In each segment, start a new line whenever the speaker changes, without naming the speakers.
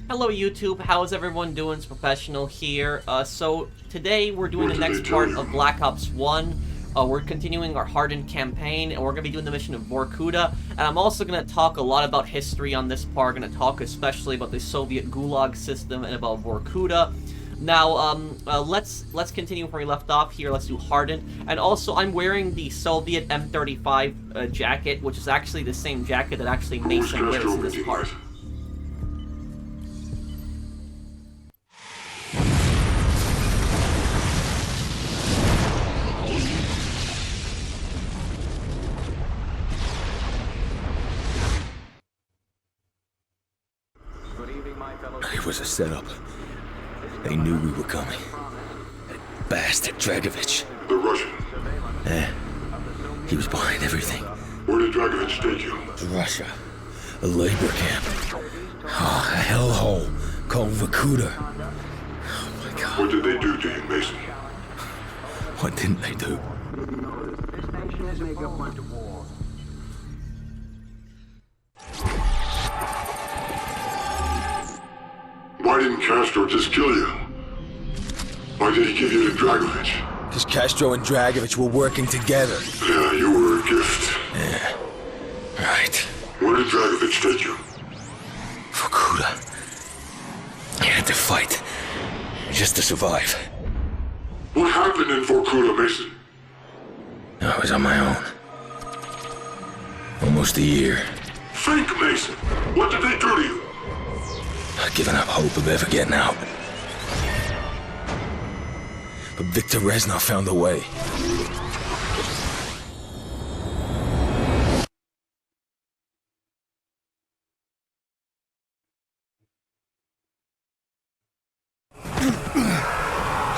Hello YouTube, how's everyone doing? It's Professional here. So today we're doing the next part of Black Ops 1. We're continuing our hardened campaign, and we're going to be doing the mission of Vorkuta. And I'm also going to talk a lot about history on this part. I'm going to talk especially about the Soviet Gulag system and about Vorkuta. Now, let's continue where we left off here. Let's do hardened. And also, I'm wearing the Soviet M35 jacket, which is actually the same jacket that actually Mason wears in this part.
It was a setup. They knew we were coming. That bastard Dragovich.
The Russian?
Eh. He was behind everything.
Where did Dragovich take you?
Russia. A labor camp. Oh, a hellhole called Vorkuta. Oh my god.
What did they do to you, Mason?
What didn't they do?
Why didn't Castro just kill you? Why did he give you to Dragovich?
Because Castro and Dragovich were working together.
Yeah, you were a gift.
Yeah. Right.
Where did Dragovich take you?
Vorkuta. He had to fight. Just to survive.
What happened in Vorkuta, Mason?
I was on my own. Almost a year.
Think, Mason! What did they do to you?
I'd given up hope of ever getting out. But Victor Reznov found a way.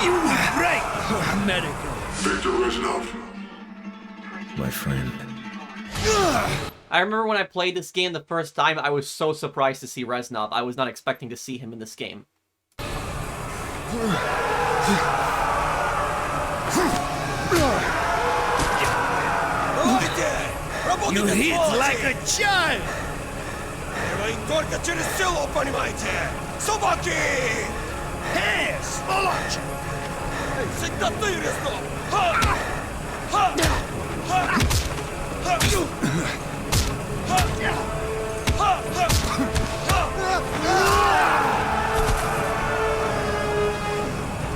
You were right, medical.
Victor Reznov.
My friend.
I remember when I played this game the first time, I was so surprised to see Reznov. I was not expecting to see him in this game.
You hit like a child! Только через село, понимаете? Собаки! Эй, сволочь! Всегда ты, Резнов! Ха! Ха! Ха! Ха!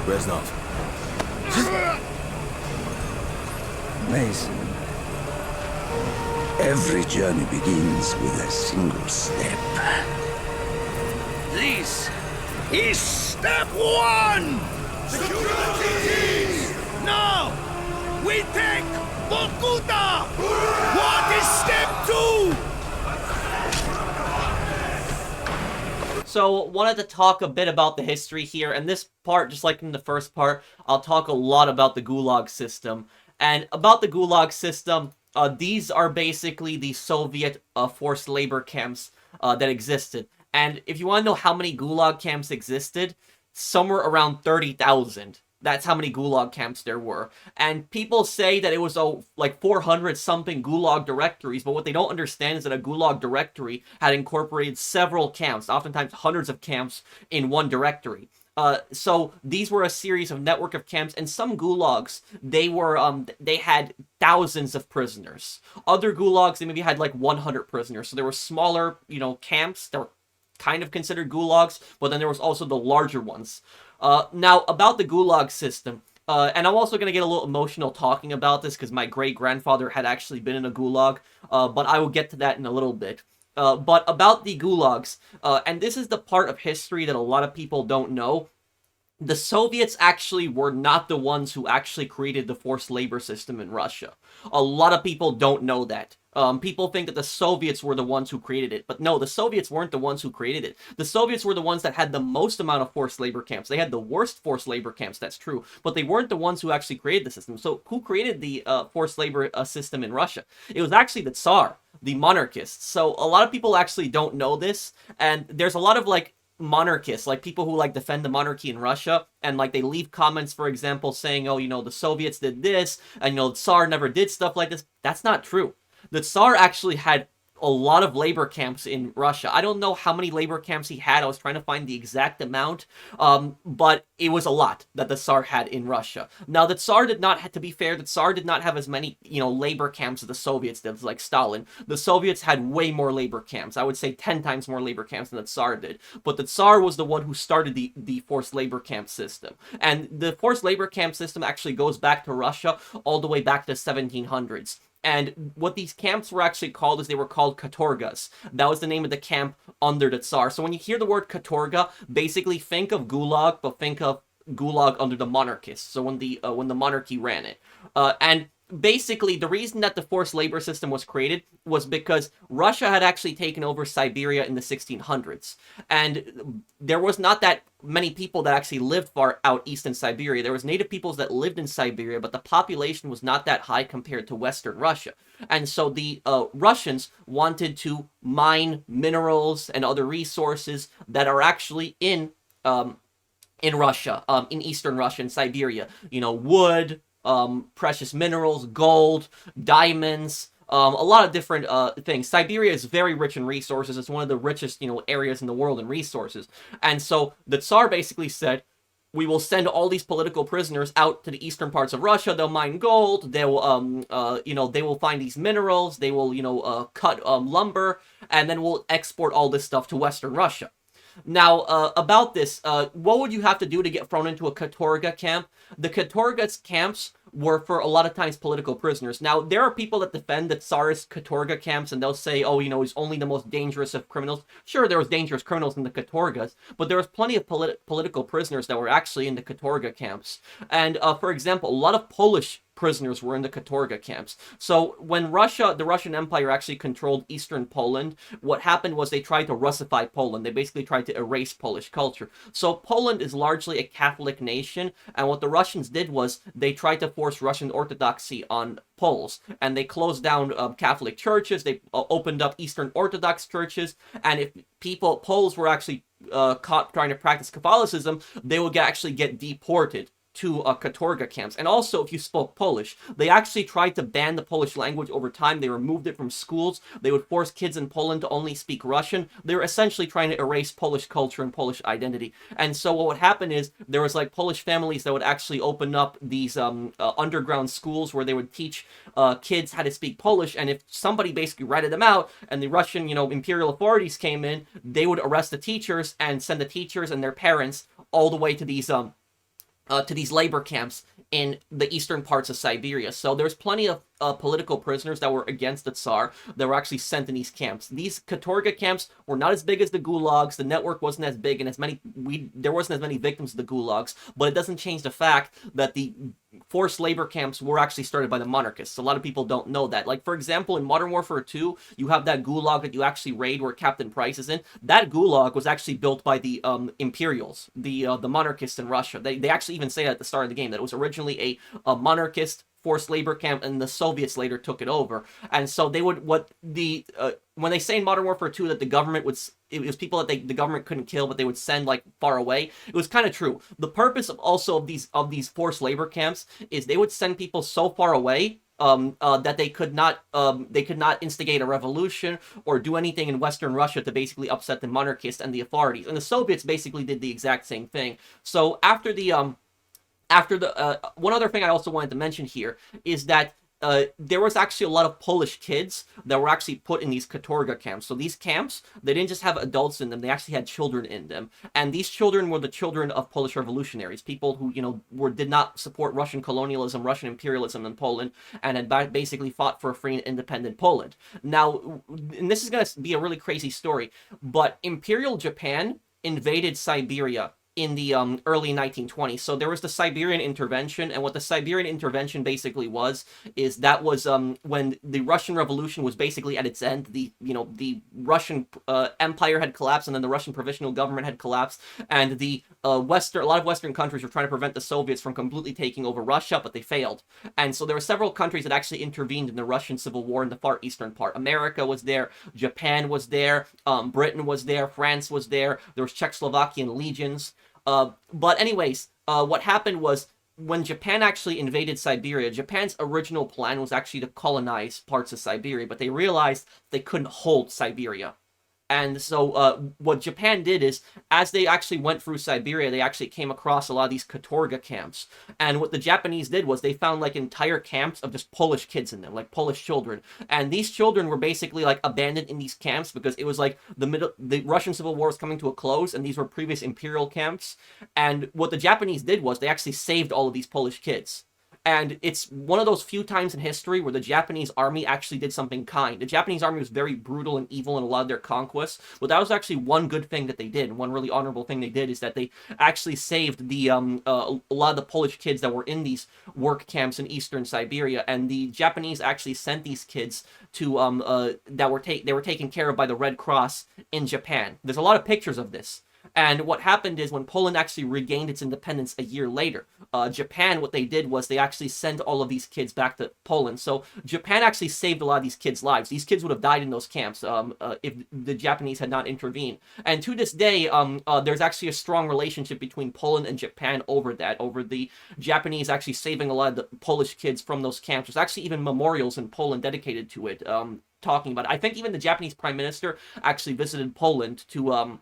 Reznov.
Mason. Every journey begins with a single step.
This is step one! Security! Now, we take Vorkuta! What is step two?
So, wanted to talk a bit about the history here, and this part, just like in the first part, I'll talk a lot about the Gulag system. And about the Gulag system, these are basically the Soviet forced labor camps that existed. And if you want to know how many Gulag camps existed, somewhere around 30,000. That's how many Gulag camps there were. And people say that it was like 400 something Gulag directories, but what they don't understand is that a Gulag directory had incorporated several camps, oftentimes hundreds of camps in one directory. So these were a series of network of camps, and some gulags, they had thousands of prisoners. Other gulags, they maybe had like 100 prisoners. So there were smaller, camps that were kind of considered gulags, but then there was also the larger ones. Now, about the Gulag system, and I'm also going to get a little emotional talking about this because my great-grandfather had actually been in a Gulag, but I will get to that in a little bit. But about the Gulags, and this is the part of history that a lot of people don't know, the Soviets actually were not the ones who actually created the forced labor system in Russia. A lot of people don't know that. People think that the Soviets were the ones who created it, but no, the Soviets weren't the ones who created it. The Soviets were the ones that had the most amount of forced labor camps. They had the worst forced labor camps, that's true, but they weren't the ones who actually created the system. So who created the forced labor system in Russia? It was actually the Tsar, the monarchists. So a lot of people actually don't know this, and there's a lot of like monarchists, like people who like defend the monarchy in Russia, and like they leave comments, for example, saying, oh, the Soviets did this, and the Tsar never did stuff like this. That's not true. The Tsar actually had a lot of labor camps in Russia. I don't know how many labor camps he had. I was trying to find the exact amount, but it was a lot that the Tsar had in Russia. Now, the Tsar did not, to be fair, the Tsar did not have as many, labor camps as the Soviets did, like Stalin. The Soviets had way more labor camps. I would say 10 times more labor camps than the Tsar did. But the Tsar was the one who started the forced labor camp system. And the forced labor camp system actually goes back to Russia all the way back to the 1700s. And what these camps were actually called is they were called katorgas. That was the name of the camp under the Tsar. So when you hear the word katorga, basically think of Gulag, but think of Gulag under the monarchists. So when the monarchy ran it, and basically the reason that the forced labor system was created was because Russia had actually taken over Siberia in the 1600s, and there was not that many people that actually lived far out east in Siberia. There was native peoples that lived in Siberia, but the population was not that high compared to Western Russia. And so the Russians wanted to mine minerals and other resources that are actually in Russia, in Eastern Russia, in Siberia. Wood, precious minerals, gold, diamonds, a lot of different things. Siberia is very rich in resources. It's one of the richest, areas in the world in resources. And so the Tsar basically said, we will send all these political prisoners out to the eastern parts of Russia. They'll mine gold. They will, they will find these minerals. They will, cut lumber, and then we'll export all this stuff to Western Russia. Now, about this, what would you have to do to get thrown into a katorga camp? The katorgas camps were for a lot of times political prisoners. Now, there are people that defend the Tsarist katorga camps, and they'll say, oh, he's only the most dangerous of criminals. Sure, there was dangerous criminals in the katorgas, but there was plenty of political prisoners that were actually in the katorga camps. And, for example, a lot of Polish prisoners were in the katorga camps. So when the Russian Empire actually controlled eastern Poland, what happened was they tried to Russify Poland. They basically tried to erase Polish culture. So Poland is largely a Catholic nation, and what the Russians did was they tried to force Russian Orthodoxy on Poles, and they closed down Catholic churches. They opened up Eastern Orthodox churches, and if Poles were actually caught trying to practice Catholicism, they would actually get deported to katorga camps. And also, if you spoke Polish, they actually tried to ban the Polish language over time. They removed it from schools. They would force kids in Poland to only speak Russian. They were essentially trying to erase Polish culture and Polish identity. And so what would happen is there was Polish families that would actually open up these underground schools where they would teach kids how to speak Polish. And if somebody basically ratted them out and the Russian, imperial authorities came in, they would arrest the teachers and send the teachers and their parents all the way to these labor camps in the eastern parts of Siberia. So there's plenty of political prisoners that were against the Tsar that were actually sent in these camps. These katorga camps were not as big as the gulags. The network wasn't as big, and there wasn't as many victims of the gulags, but it doesn't change the fact that the forced labor camps were actually started by the monarchists. A lot of people don't know that. For example, in Modern Warfare 2, you have that gulag that you actually raid where Captain Price is in. That gulag was actually built by the Imperials, the monarchists in Russia. They actually even say that at the start of the game, that it was originally a monarchist forced labor camp, and the Soviets later took it over. And so they would, when they say in Modern Warfare 2 that the government it was people that the government couldn't kill, but they would send far away, it was kind of true. The purpose of these forced labor camps is they would send people so far away that they could not instigate a revolution or do anything in Western Russia to basically upset the monarchists and the authorities. And the Soviets basically did the exact same thing. So after the one other thing I also wanted to mention here is that there was actually a lot of Polish kids that were actually put in these katorga camps. So these camps, they didn't just have adults in them, they actually had children in them. And these children were the children of Polish revolutionaries, people who, did not support Russian colonialism, Russian imperialism in Poland, and had basically fought for a free and independent Poland. Now, and this is going to be a really crazy story, but Imperial Japan invaded Siberia in the early 1920s. So there was the Siberian intervention, and what the Siberian intervention basically was when the Russian Revolution was basically at its end. The Russian Empire had collapsed, and then the Russian Provisional Government had collapsed, and a lot of Western countries were trying to prevent the Soviets from completely taking over Russia, but they failed. And so there were several countries that actually intervened in the Russian Civil War in the far eastern part. America was there, Japan was there, Britain was there, France was there was Czechoslovakian legions. But anyways, what happened was when Japan actually invaded Siberia, Japan's original plan was actually to colonize parts of Siberia, but they realized they couldn't hold Siberia. And so what Japan did is, as they actually went through Siberia, they actually came across a lot of these katorga camps. And what the Japanese did was they found like entire camps of just Polish kids in them, like Polish children. And these children were basically like abandoned in these camps because it was like the Russian Civil War was coming to a close, and these were previous imperial camps. And what the Japanese did was they actually saved all of these Polish kids. And it's one of those few times in history where the Japanese army actually did something kind. The Japanese army was very brutal and evil in a lot of their conquests, but that was actually one good thing that they did. One really honorable thing they did is that they actually saved the a lot of the Polish kids that were in these work camps in eastern Siberia, and the Japanese actually sent these kids to they were taken care of by the Red Cross in Japan. There's a lot of pictures of this. And what happened is when Poland actually regained its independence a year later, Japan, what they did was they actually sent all of these kids back to Poland. So Japan actually saved a lot of these kids' lives. These kids would have died in those camps if the Japanese had not intervened. And to this day, there's actually a strong relationship between Poland and Japan over the Japanese actually saving a lot of the Polish kids from those camps. There's actually even memorials in Poland dedicated to it, talking about it. I think even the Japanese Prime Minister actually visited Poland to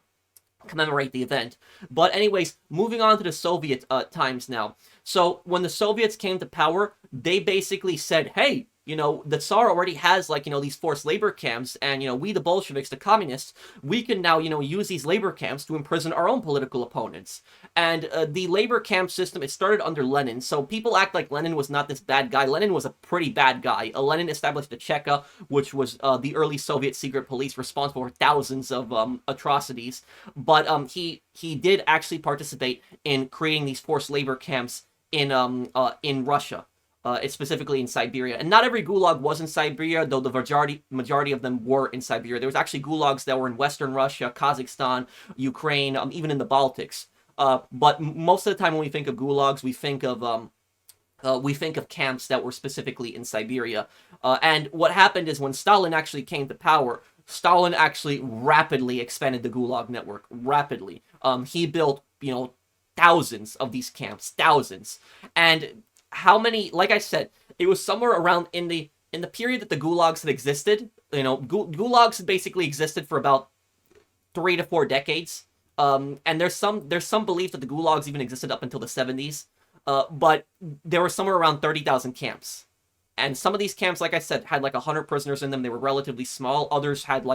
commemorate the event. But anyways, moving on to the Soviet times now. So when the Soviets came to power, they basically said, hey, the Tsar already has, these forced labor camps, and, we, the Bolsheviks, the communists, we can now, use these labor camps to imprison our own political opponents. And the labor camp system, it started under Lenin, so people act like Lenin was not this bad guy. Lenin was a pretty bad guy. Lenin established the Cheka, which was the early Soviet secret police responsible for thousands of atrocities, but he did actually participate in creating these forced labor camps in Russia. It's specifically in Siberia. And not every gulag was in Siberia, though the majority of them were in Siberia. There was actually gulags that were in Western Russia, Kazakhstan, Ukraine, even in the Baltics. But most of the time when we think of gulags, we think of camps that were specifically in Siberia. And what happened is when Stalin actually came to power, Stalin actually rapidly expanded the gulag network. Rapidly. He built, thousands of these camps. Thousands. And how many, like I said, it was somewhere around in the period that the gulags had existed. Gulags had basically existed for about 3 to 4 decades. And there's some belief that the gulags even existed up until the 70s. But there were somewhere around 30,000 camps. And some of these camps, like I said, had 100 prisoners in them. They were relatively small. Others had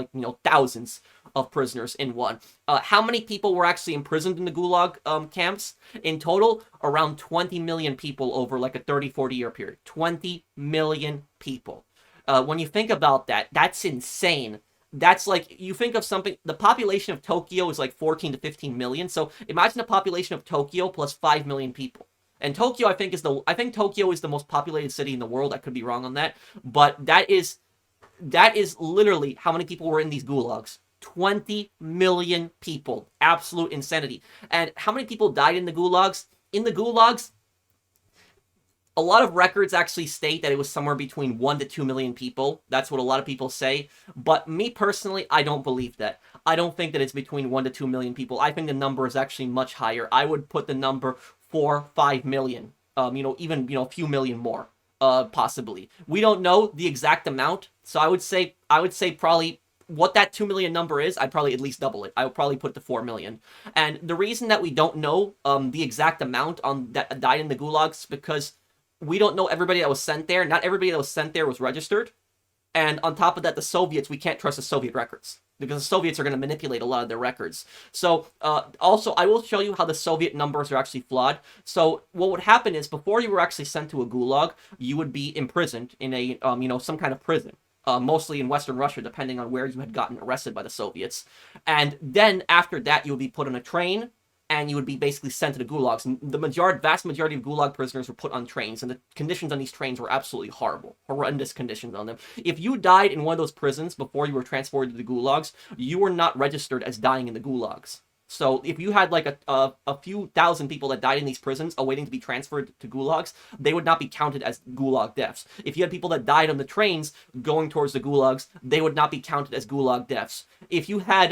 thousands of prisoners in one. How many people were actually imprisoned in the Gulag camps? In total, around 20 million people over a 30, 40 year period. 20 million people. When you think about that, that's insane. That's you think of something, the population of Tokyo is 14 to 15 million. So imagine a population of Tokyo plus 5 million people. And Tokyo, I think Tokyo is the most populated city in the world. I could be wrong on that, but that is literally how many people were in these gulags. 20 million people. Absolute insanity. And how many people died in the gulags? In the gulags, a lot of records actually state that it was somewhere between 1 to 2 million people. That's what a lot of people say. But me personally, I don't believe that. I don't think that it's between 1 to 2 million people. I think the number is actually much higher. I would put the number 4, 5 million, even, a few million more, possibly. We don't know the exact amount, so I would say probably what that 2 million number is, I'd probably at least double it. I would probably put to 4 million. And the reason that we don't know the exact amount that died in the gulags, because we don't know everybody that was sent there. Not everybody that was sent there was registered. And on top of that, the Soviets, we can't trust the Soviet records, because the Soviets are going to manipulate a lot of their records. So, also, I will show you how the Soviet numbers are actually flawed. So, what would happen is, before you were actually sent to a gulag, you would be imprisoned in a, some kind of prison. Mostly in Western Russia, depending on where you had gotten arrested by the Soviets. And then, after that, you would be put on a train, and you would be basically sent to the gulags. And the vast majority of gulag prisoners were put on trains, and the conditions on these trains were absolutely horrible. Horrendous conditions on them. If you died in one of those prisons before you were transported to the gulags, you were not registered as dying in the gulags. So if you had a few thousand people that died in these prisons awaiting to be transferred to gulags, they would not be counted as gulag deaths. If you had people that died on the trains going towards the gulags, they would not be counted as gulag deaths. If you had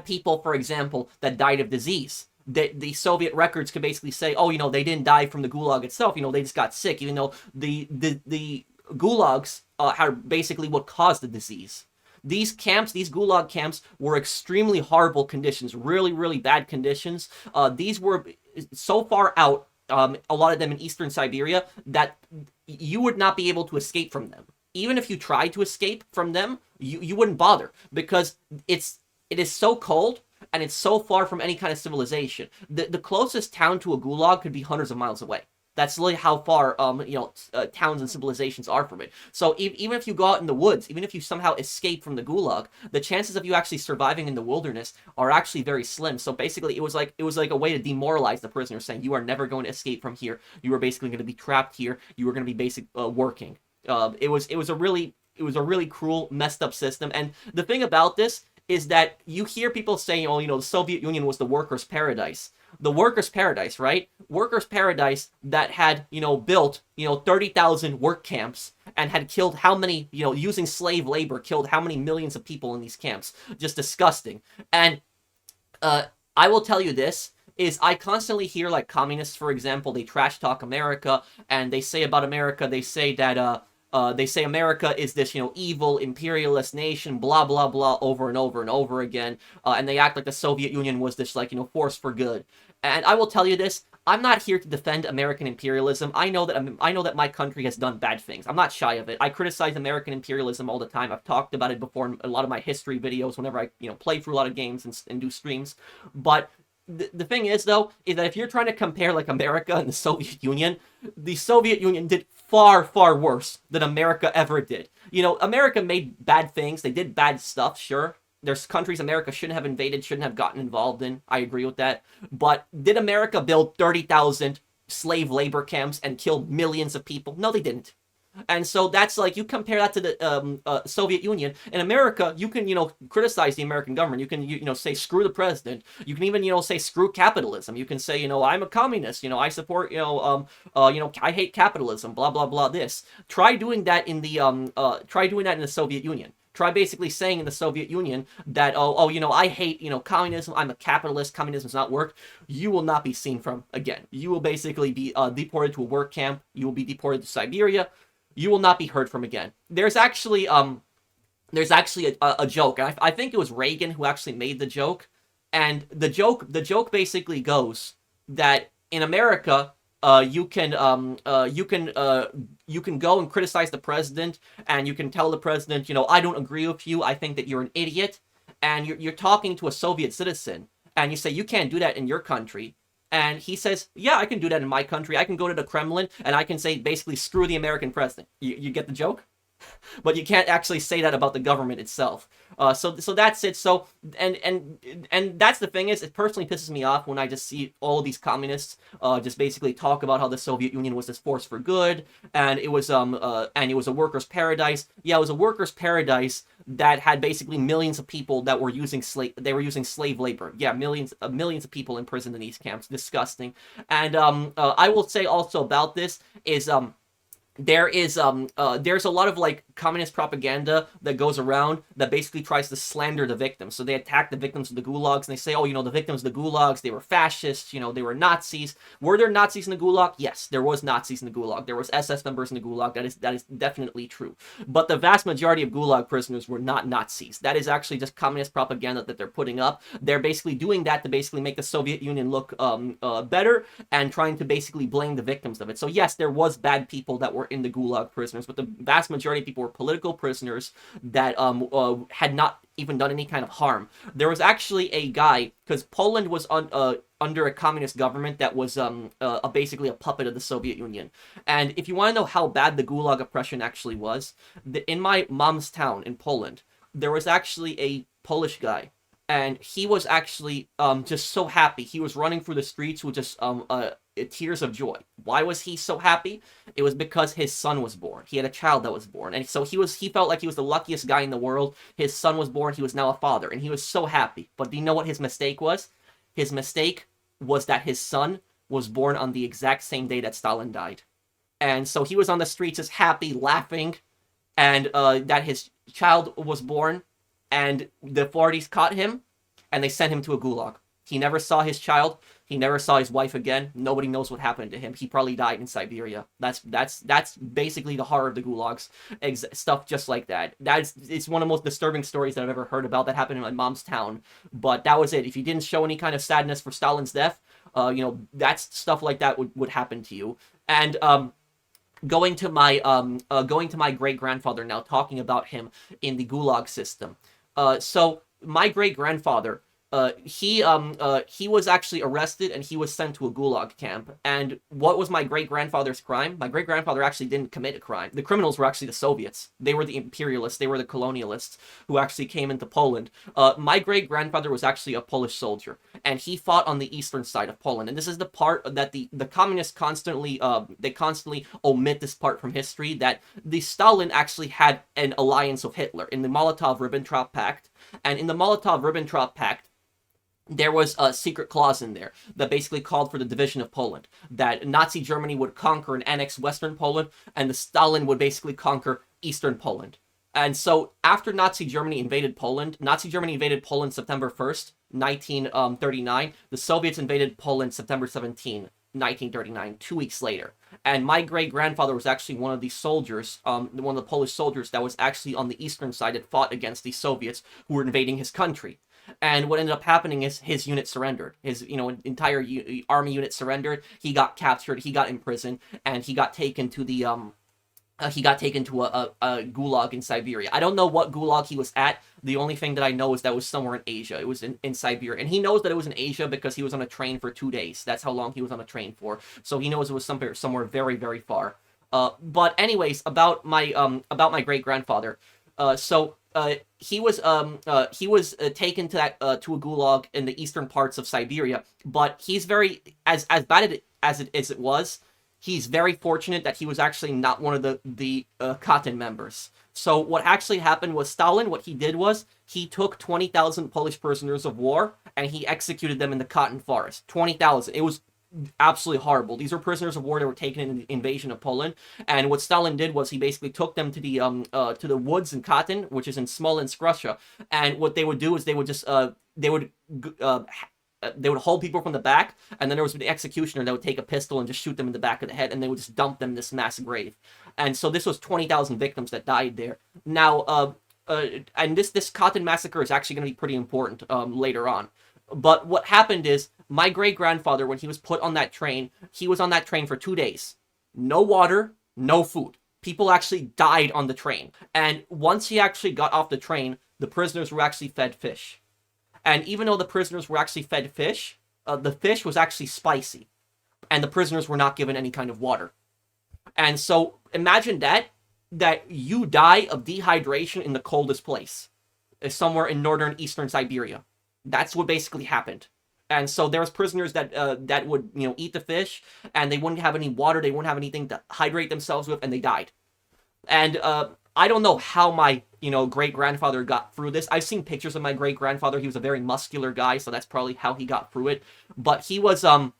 people, for example, that died of disease, the Soviet records could basically say, oh, they didn't die from the Gulag itself, they just got sick, even though the Gulags are basically what caused the disease. These camps, these Gulag camps, were extremely horrible conditions, really, really bad conditions. These were so far out, a lot of them in eastern Siberia, that you would not be able to escape from them. Even if you tried to escape from them, you wouldn't bother, because it is so cold and it's so far from any kind of civilization. The closest town to a Gulag could be hundreds of miles away. That's really how far, towns and civilizations are from it. So even if you go out in the woods, even if you somehow escape from the Gulag, the chances of you actually surviving in the wilderness are actually very slim. So basically, it was like a way to demoralize the prisoners, saying you are never going to escape from here. You are basically going to be trapped here. You are going to be working. It was a really cruel, messed up system. And the thing about this is that you hear people saying, oh, the Soviet Union was the workers' paradise. The workers' paradise, right? Workers' paradise that had, built, 30,000 work camps and had killed how many, using slave labor, killed how many millions of people in these camps. Just disgusting. And I will tell you this, is I constantly hear, like, communists, for example, they trash talk America, and they say about America, they say that, America is this, evil imperialist nation, blah, blah, blah, over and over and over again. And they act like the Soviet Union was this, like, force for good. And I will tell you this, I'm not here to defend American imperialism. I know that my country has done bad things. I'm not shy of it. I criticize American imperialism all the time. I've talked about it before in a lot of my history videos whenever I, play through a lot of games and do streams. But the thing is, though, is that if you're trying to compare, like, America and the Soviet Union did far, far worse than America ever did. America made bad things. They did bad stuff, sure. There's countries America shouldn't have invaded, shouldn't have gotten involved in. I agree with that. But did America build 30,000 slave labor camps and kill millions of people? No, they didn't. And so that's like, you compare that to the Soviet Union. In America, you can, criticize the American government. You can, say screw the president. You can even, say screw capitalism. You can say, I'm a communist. I support, I hate capitalism. Blah blah blah. This. Try doing that in the Soviet Union. Try basically saying in the Soviet Union that, I hate, communism, I'm a capitalist, communism does not work. You will not be seen from again. You will basically be deported to a work camp. You will be deported to Siberia. You will not be heard from again. There's actually a joke. I think it was Reagan who actually made the joke. And the joke basically goes that in America, you can go and criticize the president, and you can tell the president, I don't agree with you. I think that you're an idiot. And you're talking to a Soviet citizen, and you say, you can't do that in your country. And he says, yeah, I can do that in my country. I can go to the Kremlin, and I can say, basically, screw the American president. You get the joke? But you can't actually say that about the government itself. So that's it. So and that's the thing is, it personally pisses me off when I just see all of these communists just basically talk about how the Soviet Union was this force for good, and it was a workers' paradise. Yeah, it was a workers' paradise that had basically millions of people that were using slave labor. Yeah, millions of people imprisoned in these camps. Disgusting. And I will say also about this is there's a lot of like communist propaganda that goes around that basically tries to slander the victims. So they attack the victims of the gulags, and they say, oh, the victims of the gulags, they were fascists, they were Nazis. Were there Nazis in the gulag? Yes, there was Nazis in the gulag. There was SS members in the gulag. That is definitely true. But the vast majority of gulag prisoners were not Nazis. That is actually just communist propaganda that they're putting up. They're basically doing that to basically make the Soviet Union look better, and trying to basically blame the victims of it. So yes, there was bad people that were in the gulag prisoners, but the vast majority of people were political prisoners that had not even done any kind of harm. There was actually a guy, because Poland was under a communist government that was basically a puppet of the Soviet Union. And if you want to know how bad the gulag oppression actually was, in my mom's town in Poland, there was actually a Polish guy, and he was actually just so happy. He was running through the streets with just tears of joy. Why was he so happy? It was because his son was born. He had a child that was born, and so he felt like he was the luckiest guy in the world. His son was born. He was now a father, and he was so happy. But do you know what his mistake was? His mistake was that his son was born on the exact same day that Stalin died. And so he was on the streets just happy, laughing, and that his child was born, and the authorities caught him, and they sent him to a gulag. He never saw his child. He never saw his wife again. Nobody knows what happened to him. He probably died in Siberia. That's basically the horror of the gulags. Stuff just like that. It's one of the most disturbing stories that I've ever heard about. That happened in my mom's town. But that was it. If you didn't show any kind of sadness for Stalin's death, that's stuff like that would happen to you. And going to my great grandfather now, talking about him in the Gulag system. So my great grandfather, he was actually arrested and he was sent to a Gulag camp. And what was my great grandfather's crime? My great grandfather actually didn't commit a crime. The criminals were actually the Soviets. They were the imperialists. They were the colonialists who actually came into Poland. My great grandfather was actually a Polish soldier, and he fought on the eastern side of Poland. And this is the part that the communists constantly omit this part from history, that the Stalin actually had an alliance with Hitler in the Molotov-Ribbentrop Pact. And in the Molotov-Ribbentrop Pact, there was a secret clause in there that basically called for the division of Poland, that Nazi Germany would conquer and annex Western Poland, and the Stalin would basically conquer Eastern Poland. And so after Nazi Germany invaded Poland September 1st, 1939. The Soviets invaded Poland September 17, 1939, 2 weeks later. And my great-grandfather was actually one of the soldiers, one of the Polish soldiers that was actually on the eastern side that fought against the Soviets who were invading his country. And what ended up happening is his unit surrendered. His, entire army unit surrendered. He got captured. He got imprisoned, and he got taken to the a gulag in Siberia. I don't know what gulag he was at. The only thing that I know is that it was somewhere in Asia. It was in Siberia. And he knows that it was in Asia because he was on a train for 2 days. That's how long he was on a train for. So he knows it was somewhere very, very far. But anyways, about my great-grandfather. He was taken to a gulag in the eastern parts of Siberia, but he's very, as bad as it was, he's very fortunate that he was actually not one of the Katyn members. So what actually happened was Stalin, what he did was he took 20,000 Polish prisoners of war and he executed them in the cotton forest. 20,000. It was absolutely horrible. These were prisoners of war that were taken in the invasion of Poland. And what Stalin did was he basically took them to the woods in Katyn, which is in Smolensk, Russia. And what they would do is they would hold people from the back, and then there was the executioner that would take a pistol and just shoot them in the back of the head, and they would just dump them in this mass grave. And so this was 20,000 victims that died there. Now, and this Katyn massacre is actually going to be pretty important later on. But what happened is, my great-grandfather, when he was put on that train, he was on that train for 2 days. No water, no food. People actually died on the train. And once he actually got off the train, the prisoners were actually fed fish. And even though the prisoners were actually fed fish, the fish was actually spicy. And the prisoners were not given any kind of water. And so imagine that you die of dehydration in the coldest place, somewhere in northern eastern Siberia. That's what basically happened. And so there was prisoners that would eat the fish, and they wouldn't have any water, they wouldn't have anything to hydrate themselves with, and they died. And I don't know how my great-grandfather got through this. I've seen pictures of my great-grandfather. He was a very muscular guy, so that's probably how he got through it. But he was a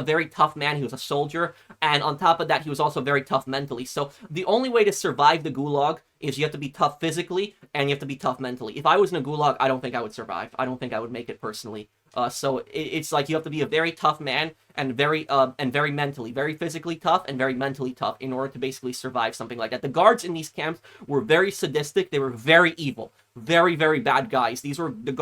very tough man. He was a soldier, and on top of that, he was also very tough mentally. So the only way to survive the gulag is you have to be tough physically and you have to be tough mentally. If I was in a gulag, I don't think I would survive. I don't think I would make it personally. So it's like you have to be a very tough man and very mentally, very physically tough and very mentally tough in order to basically survive something like that. The guards in these camps were very sadistic. They were very evil, very, very bad guys. The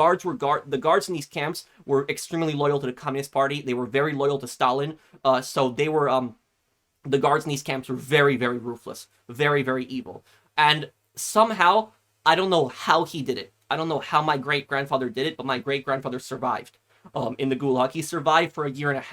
guards in these camps were extremely loyal to the Communist Party. They were very loyal to Stalin. So they were the guards in these camps were very, very ruthless, very, very evil. And somehow, I don't know how he did it. I don't know how my great-grandfather did it, but my great-grandfather survived in the gulag. He survived for 1.5 years.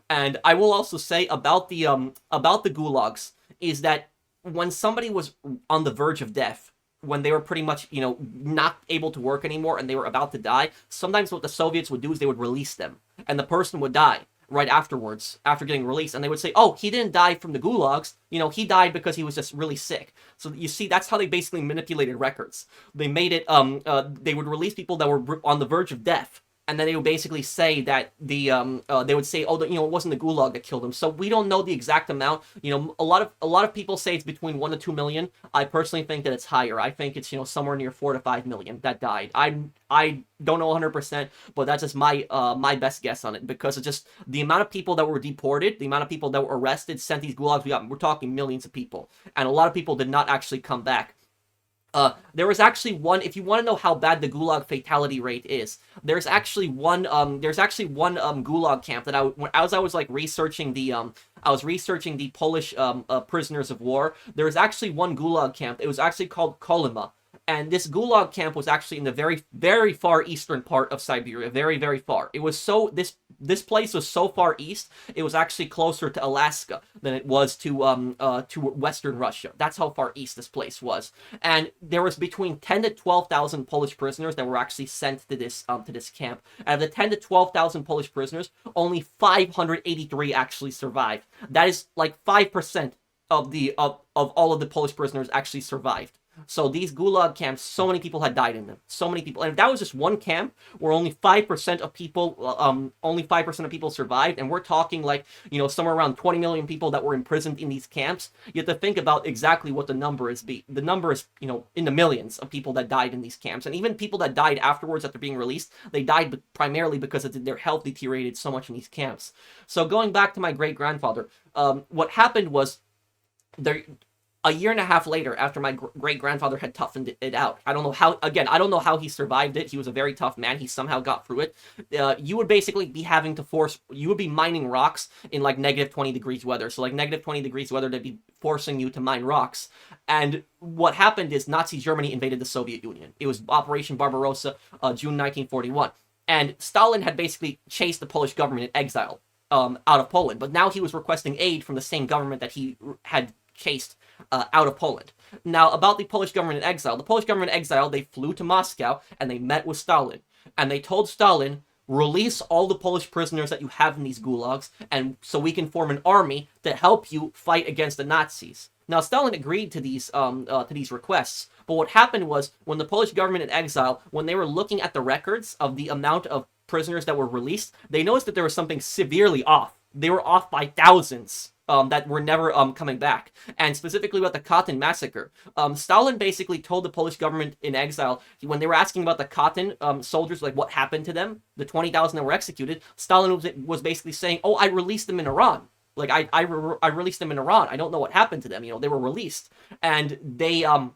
And I will also say about the gulags is that when somebody was on the verge of death, when they were pretty much, not able to work anymore and they were about to die, sometimes what the Soviets would do is they would release them. And the person would die right afterwards, after getting released, and they would say, oh, he didn't die from the gulags, he died because he was just really sick. So you see, that's how they basically manipulated records. They made it, they would release people that were on the verge of death, and then they would basically say that they would say, oh, it wasn't the Gulag that killed them. So we don't know the exact amount. A lot of people say it's between 1 to 2 million. I personally think that it's higher. I think it's somewhere near 4 to 5 million that died. I don't know 100%, but that's just my best guess on it, because it's just the amount of people that were deported, the amount of people that were arrested, sent these gulags. We're talking millions of people, and a lot of people did not actually come back. There was actually one. If you want to know how bad the Gulag fatality rate is, there's actually one Gulag camp that as I was like researching the Polish prisoners of war. There was actually one Gulag camp. It was actually called Kolyma. And this Gulag camp was actually in the very, very far eastern part of Siberia, very, very far. It was this place was so far east, it was actually closer to Alaska than it was to Western Russia. That's how far east this place was. And there was between 10 to 12,000 Polish prisoners that were actually sent to this camp. Out of the 10 to 12,000 Polish prisoners, only 583 actually survived. That is like 5% of all of the Polish prisoners actually survived. So these Gulag camps, so many people had died in them. So many people. And if that was just one camp where only 5% of people survived, and we're talking like, somewhere around 20 million people that were imprisoned in these camps, you have to think about exactly what the number is. The number is, in the millions of people that died in these camps. And even people that died afterwards after being released, they died primarily because their health deteriorated so much in these camps. So going back to my great-grandfather, what happened was a year and a half later, after my great-grandfather had toughened it out, I don't know how he survived it. He was a very tough man. He somehow got through it. You would basically be you would be mining rocks in like negative 20 degrees weather. So like negative 20 degrees weather, they'd be forcing you to mine rocks. And what happened is Nazi Germany invaded the Soviet Union. It was Operation Barbarossa, June 1941. And Stalin had basically chased the Polish government in exile out of Poland. But now he was requesting aid from the same government that he had chased out of Poland. Now, about the Polish government in exile. The Polish government in exile, they flew to Moscow and they met with Stalin. And they told Stalin, release all the Polish prisoners that you have in these gulags, and so we can form an army to help you fight against the Nazis. Now, Stalin agreed to these requests. But what happened was, when the Polish government in exile, when they were looking at the records of the amount of prisoners that were released, they noticed that there was something severely off. They were off by thousands. That were never coming back. And specifically about the Katyn massacre. Stalin basically told the Polish government in exile, when they were asking about the Katyn soldiers, like what happened to them, the 20,000 that were executed, Stalin was basically saying, oh, I released them in Iran. Like, I released them in Iran. I don't know what happened to them. They were released. And they, and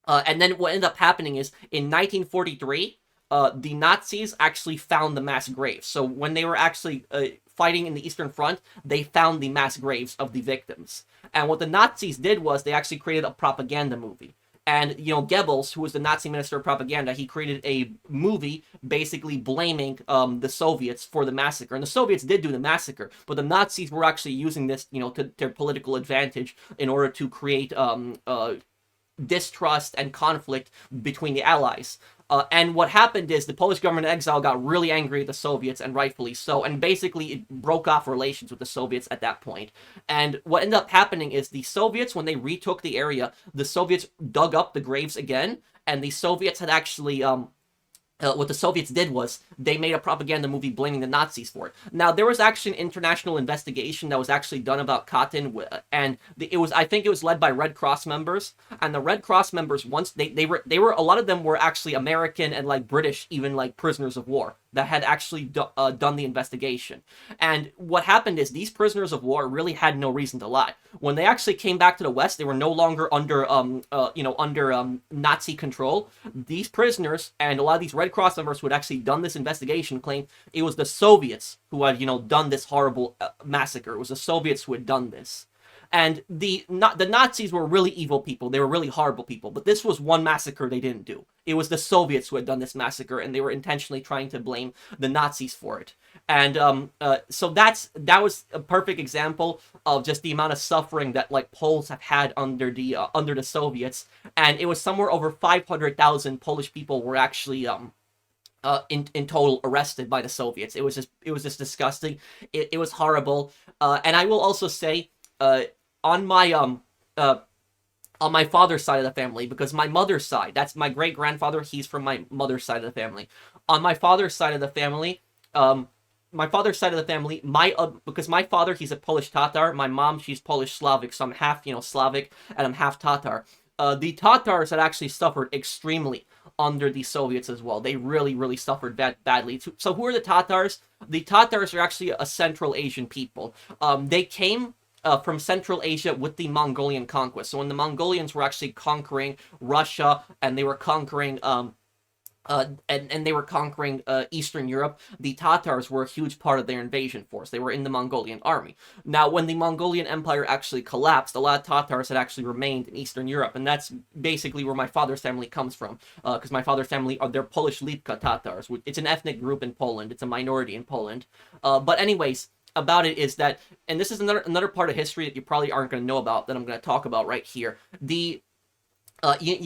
then what ended up happening is, in 1943, the Nazis actually found the mass graves. So when they were actually fighting in the Eastern Front, they found the mass graves of the victims. And what the Nazis did was they actually created a propaganda movie. And, Goebbels, who was the Nazi minister of propaganda, he created a movie basically blaming the Soviets for the massacre. And the Soviets did do the massacre, but the Nazis were actually using this, to their political advantage in order to create distrust and conflict between the Allies. And what happened is the Polish government in exile got really angry at the Soviets, and rightfully so, and basically it broke off relations with the Soviets at that point. And what ended up happening is the Soviets, when they retook the area, the Soviets dug up the graves again, and the Soviets had actually what the Soviets did was they made a propaganda movie blaming the Nazis for it. Now, there was actually an international investigation that was actually done about Katyn, and I think it was led by Red Cross members. And the Red Cross members, once they were a lot of them were actually American and like British, even like prisoners of war that had actually done the investigation. And what happened is these prisoners of war really had no reason to lie. When they actually came back to the West, they were no longer under Nazi control. These prisoners and a lot of these Red Cross members who had actually done this investigation claimed it was the Soviets who had done this horrible massacre. It was the Soviets who had done this. And the Nazis were really evil people. They were really horrible people. But this was one massacre they didn't do. It was the Soviets who had done this massacre, and they were intentionally trying to blame the Nazis for it. And so that was a perfect example of just the amount of suffering that like Poles have had under the Soviets. And it was somewhere over 500,000 Polish people were actually in total arrested by the Soviets. It was just disgusting. It was horrible. And I will also say, on my on my father's side of the family, because my mother's side, that's my great-grandfather, he's from my mother's side of the family. On my father's side of the family, because my father, he's a Polish Tatar, my mom, she's Polish Slavic, so I'm half, Slavic, and I'm half Tatar. The Tatars had actually suffered extremely under the Soviets as well. They really, really suffered badly. So who are the Tatars? The Tatars are actually a Central Asian people. They came from Central Asia with the Mongolian conquest. So when the Mongolians were actually conquering Russia, and they were conquering Eastern Europe, the Tatars were a huge part of their invasion force. They were in the Mongolian army. Now, when the Mongolian Empire actually collapsed, a lot of Tatars had actually remained in Eastern Europe, and that's basically where my father's family comes from, because my father's family they're Polish Lipka Tatars. It's an ethnic group in Poland. It's a minority in Poland. But anyways, about it is that, and this is another part of history that you probably aren't going to know about, that I'm going to talk about right here. You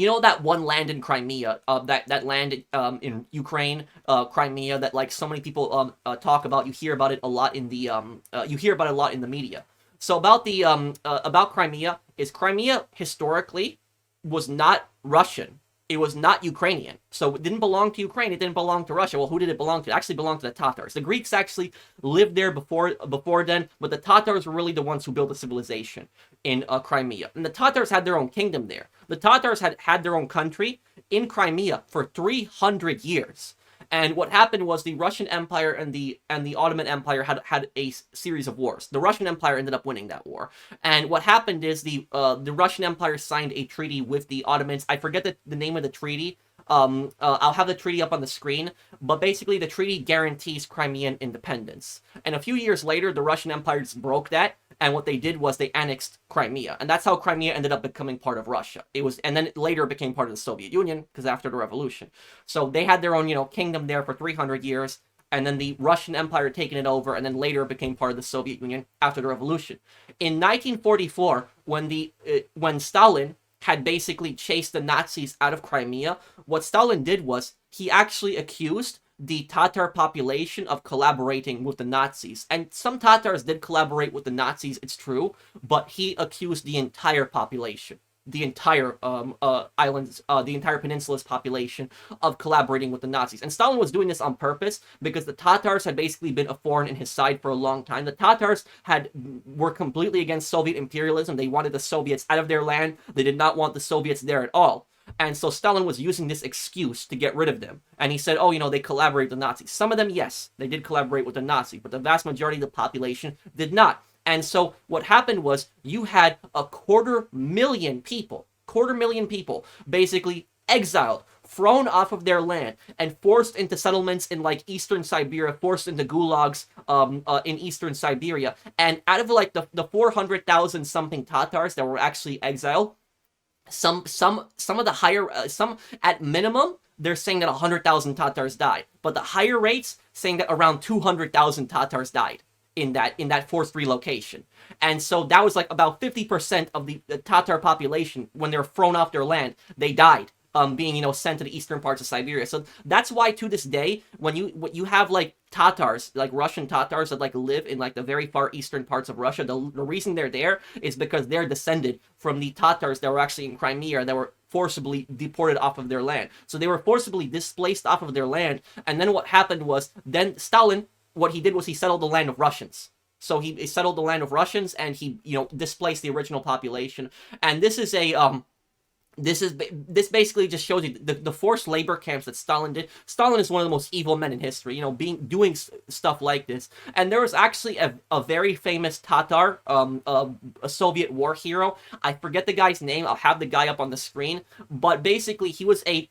know that one land in Crimea, that land in Ukraine, Crimea, that like so many people talk about. You hear about it a lot in the media. So about Crimea is Crimea historically was not Russian. It was not Ukrainian. So it didn't belong to Ukraine. It didn't belong to Russia. Well, who did it belong to? It actually belonged to the Tatars. The Greeks actually lived there before then, but the Tatars were really the ones who built the civilization in Crimea. And the Tatars had their own kingdom there. The Tatars had their own country in Crimea for 300 years. And what happened was the Russian Empire and the Ottoman Empire had a series of wars. The Russian Empire ended up winning that war. And what happened is the Russian Empire signed a treaty with the Ottomans. I forget the name of the treaty. I'll have the treaty up on the screen, but basically the treaty guarantees Crimean independence. And a few years later, the Russian Empire just broke that, and what they did was they annexed Crimea, and that's how Crimea ended up becoming part of Russia. And then later it became part of the Soviet Union, because after the revolution. So they had their own, kingdom there for 300 years, and then the Russian Empire taken it over, and then later it became part of the Soviet Union after the revolution. In 1944, when Stalin had basically chased the Nazis out of Crimea, what Stalin did was he actually accused the Tatar population of collaborating with the Nazis. And some Tatars did collaborate with the Nazis, it's true, but he accused the entire population, the entire islands, the entire peninsula's population of collaborating with the Nazis. And Stalin was doing this on purpose because the Tatars had basically been a thorn in his side for a long time. The Tatars were completely against Soviet imperialism. They wanted the Soviets out of their land. They did not want the Soviets there at all. And so Stalin was using this excuse to get rid of them. And he said, they collaborate with the Nazis. Some of them, yes, they did collaborate with the Nazis, but the vast majority of the population did not. And so what happened was you had a 250,000 people, basically exiled, thrown off of their land, and forced into settlements in like Eastern Siberia, forced into gulags in Eastern Siberia. And out of like the 400,000 something Tatars that were actually exiled, some of the higher, some at minimum, they're saying that 100,000 Tatars died, but the higher rates saying that around 200,000 Tatars died in that forced relocation. And so that was like about 50% of the Tatar population, when they were thrown off their land, they died, being sent to the eastern parts of Siberia. So that's why to this day, when you have like Tatars, like Russian Tatars that like live in like the very far eastern parts of Russia, the reason they're there is because they're descended from the Tatars that were actually in Crimea that were forcibly deported off of their land. So they were forcibly displaced off of their land. And then what happened was, then Stalin, what he did was he settled the land of Russians. So he settled the land of Russians, and he displaced the original population. And this is this basically just shows you the forced labor camps that Stalin did. Stalin is one of the most evil men in history, doing stuff like this. And there was actually a very famous Tatar, a Soviet war hero. I forget the guy's name. I'll have the guy up on the screen. But basically, he was a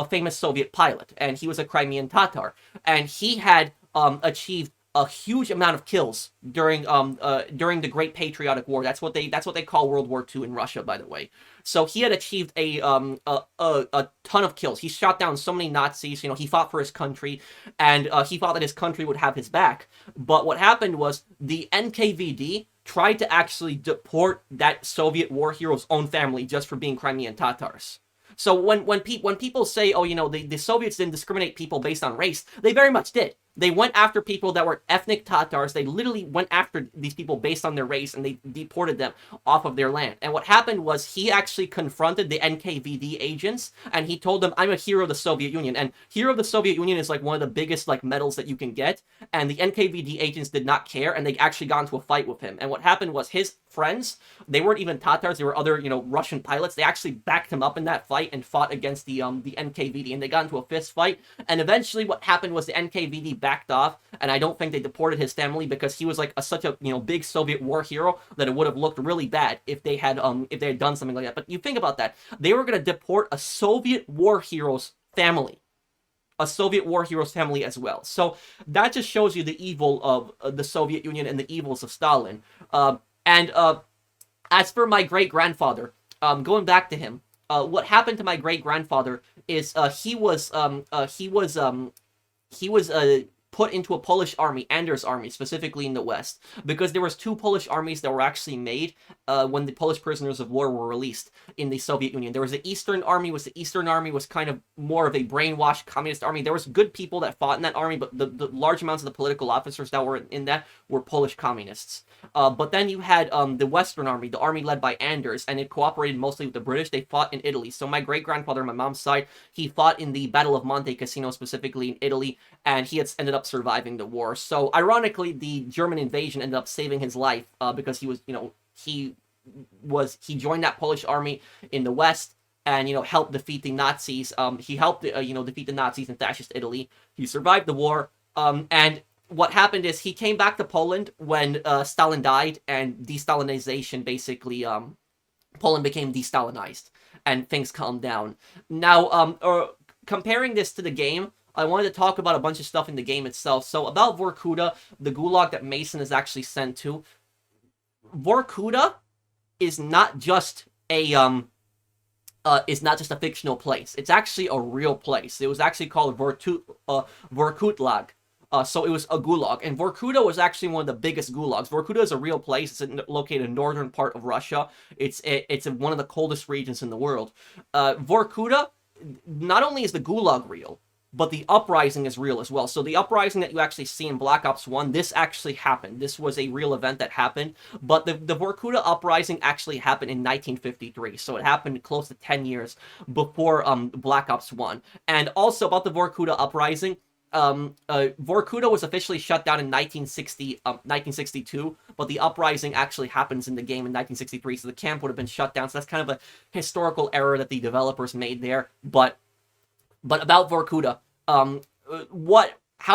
famous Soviet pilot, and he was a Crimean Tatar, and he had achieved a huge amount of kills during the Great Patriotic War. That's what they call World War II in Russia, by the way. So he had achieved a ton of kills. He shot down so many Nazis. He fought for his country, and he thought that his country would have his back. But what happened was the NKVD tried to actually deport that Soviet war hero's own family just for being Crimean Tatars. So when people say, the Soviets didn't discriminate people based on race, they very much did. They went after people that were ethnic Tatars. They literally went after these people based on their race, and they deported them off of their land. And what happened was he actually confronted the NKVD agents, and he told them, I'm a hero of the Soviet Union. And hero of the Soviet Union is like one of the biggest like medals that you can get. And the NKVD agents did not care, and they actually got into a fight with him. And what happened was his friends, they weren't even Tatars, they were other, Russian pilots. They actually backed him up in that fight and fought against the NKVD, and they got into a fist fight. And eventually what happened was the NKVD backed off, and I don't think they deported his family because he was like such a big Soviet war hero that it would have looked really bad if they had done something like that. But you think about that, they were going to deport a Soviet war hero's family. A Soviet war hero's family as well. So that just shows you the evil of the Soviet Union and the evils of Stalin. As for my great-grandfather, going back to him, what happened to my great-grandfather is he was put into a Polish army, Anders' army, specifically in the West, because there was two Polish armies that were actually made when the Polish prisoners of war were released in the Soviet Union. There was the Eastern Army, was kind of more of a brainwashed communist army. There was good people that fought in that army, but the large amounts of the political officers that were in that were Polish communists. But then you had the Western Army, the army led by Anders, and it cooperated mostly with the British. They fought in Italy. So my great-grandfather on my mom's side, he fought in the Battle of Monte Cassino, specifically in Italy, and he had ended up surviving the war. So ironically, the German invasion ended up saving his life because he was, he joined that Polish army in the West and, helped defeat the Nazis. He helped, defeat the Nazis in fascist Italy. He survived the war. And what happened is he came back to Poland when Stalin died, and de-Stalinization basically, Poland became de-Stalinized and things calmed down. Now, comparing this to the game, I wanted to talk about a bunch of stuff in the game itself. So about Vorkuta, the gulag that Mason is actually sent to. Vorkuta is not just a fictional place. It's actually a real place. It was actually called Vorkuta. So it was a gulag, and Vorkuta was actually one of the biggest gulags. Vorkuta is a real place. It's located in the northern part of Russia. It's one of the coldest regions in the world. Vorkuta, not only is the gulag real, but the uprising is real as well. So the uprising that you actually see in Black Ops 1, this actually happened. This was a real event that happened. But the Vorkuta uprising actually happened in 1953. So it happened close to 10 years before Black Ops 1. And also about the Vorkuta uprising, Vorkuta was officially shut down in 1962, but the uprising actually happens in the game in 1963, so the camp would have been shut down. So that's kind of a historical error that the developers made there. But about Vorkuta, how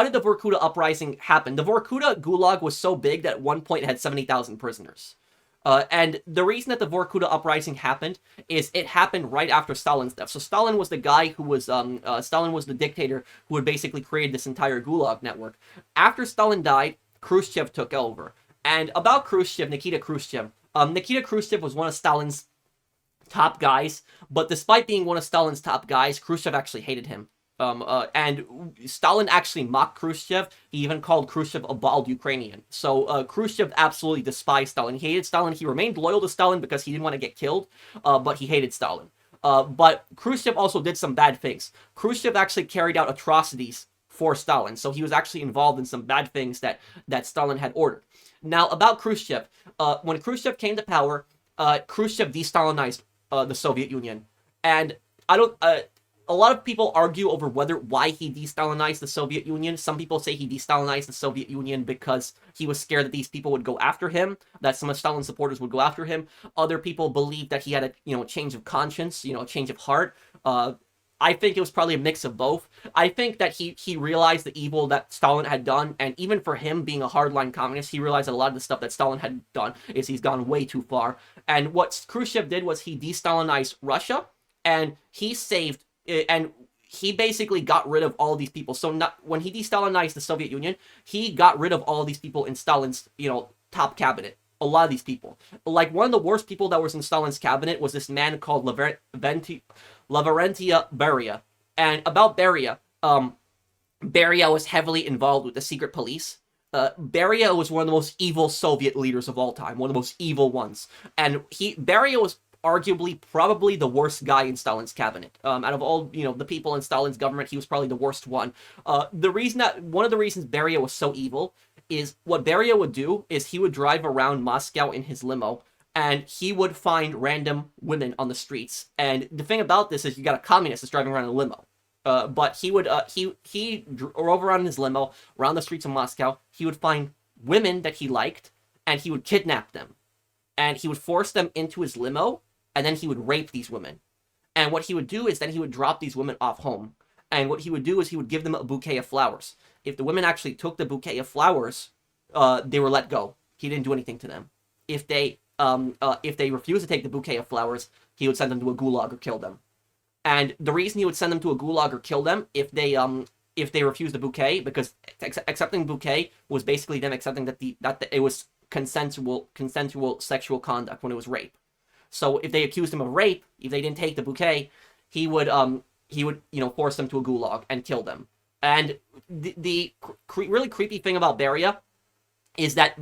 did the Vorkuta uprising happen? The Vorkuta Gulag was so big that at one point it had 70,000 prisoners. And the reason that the Vorkuta uprising happened is it happened right after Stalin's death. So Stalin was the guy who was, Stalin was the dictator who had basically created this entire Gulag network. After Stalin died, Khrushchev took over. And about Khrushchev, Nikita Khrushchev was one of Stalin's top guys, but despite being one of Stalin's top guys, Khrushchev actually hated him. And Stalin actually mocked Khrushchev. He even called Khrushchev a bald Ukrainian. So Khrushchev absolutely despised Stalin. He hated Stalin. He remained loyal to Stalin because he didn't want to get killed, but he hated Stalin. But Khrushchev also did some bad things. Khrushchev actually carried out atrocities for Stalin, so he was actually involved in some bad things that Stalin had ordered. Now, about Khrushchev, when Khrushchev came to power, Khrushchev de-Stalinized the Soviet Union. And a lot of people argue over why he de-Stalinized the Soviet Union. Some people say he de-Stalinized the Soviet Union because he was scared that these people would go after him, that some of Stalin's supporters would go after him. Other people believe that he had a change of conscience, a change of heart. I think it was probably a mix of both. I think that he realized the evil that Stalin had done, and even for him being a hardline communist, he realized that a lot of the stuff that Stalin had done is he's gone way too far. And what Khrushchev did was he de-Stalinized Russia, and he basically got rid of all these people. So when he de-Stalinized the Soviet Union, he got rid of all these people in Stalin's, top cabinet. A lot of these people. Like, one of the worst people that was in Stalin's cabinet was this man called Lavrentiy Beria. And about Beria, Beria was heavily involved with the secret police. Beria was one of the most evil Soviet leaders of all time, one of the most evil ones. And Beria was arguably probably the worst guy in Stalin's cabinet. Out of all, the people in Stalin's government, he was probably the worst one. One of the reasons Beria was so evil is what Beria would do is he would drive around Moscow in his limo, and he would find random women on the streets. And the thing about this is you got a communist that's driving around in a limo. But he would, he drove around in his limo, around the streets of Moscow. He would find women that he liked, and he would kidnap them. And he would force them into his limo, and then he would rape these women. And what he would do is then he would drop these women off home. And what he would do is he would give them a bouquet of flowers. If the women actually took the bouquet of flowers, they were let go. He didn't do anything to them. If they refused to take the bouquet of flowers, he would send them to a gulag or kill them. And the reason he would send them to a gulag or kill them if they refused the bouquet, because accepting the bouquet was basically them accepting that it was consensual sexual conduct when it was rape. So if they accused him of rape, if they didn't take the bouquet, he would force them to a gulag and kill them. And the really creepy thing about Beria is that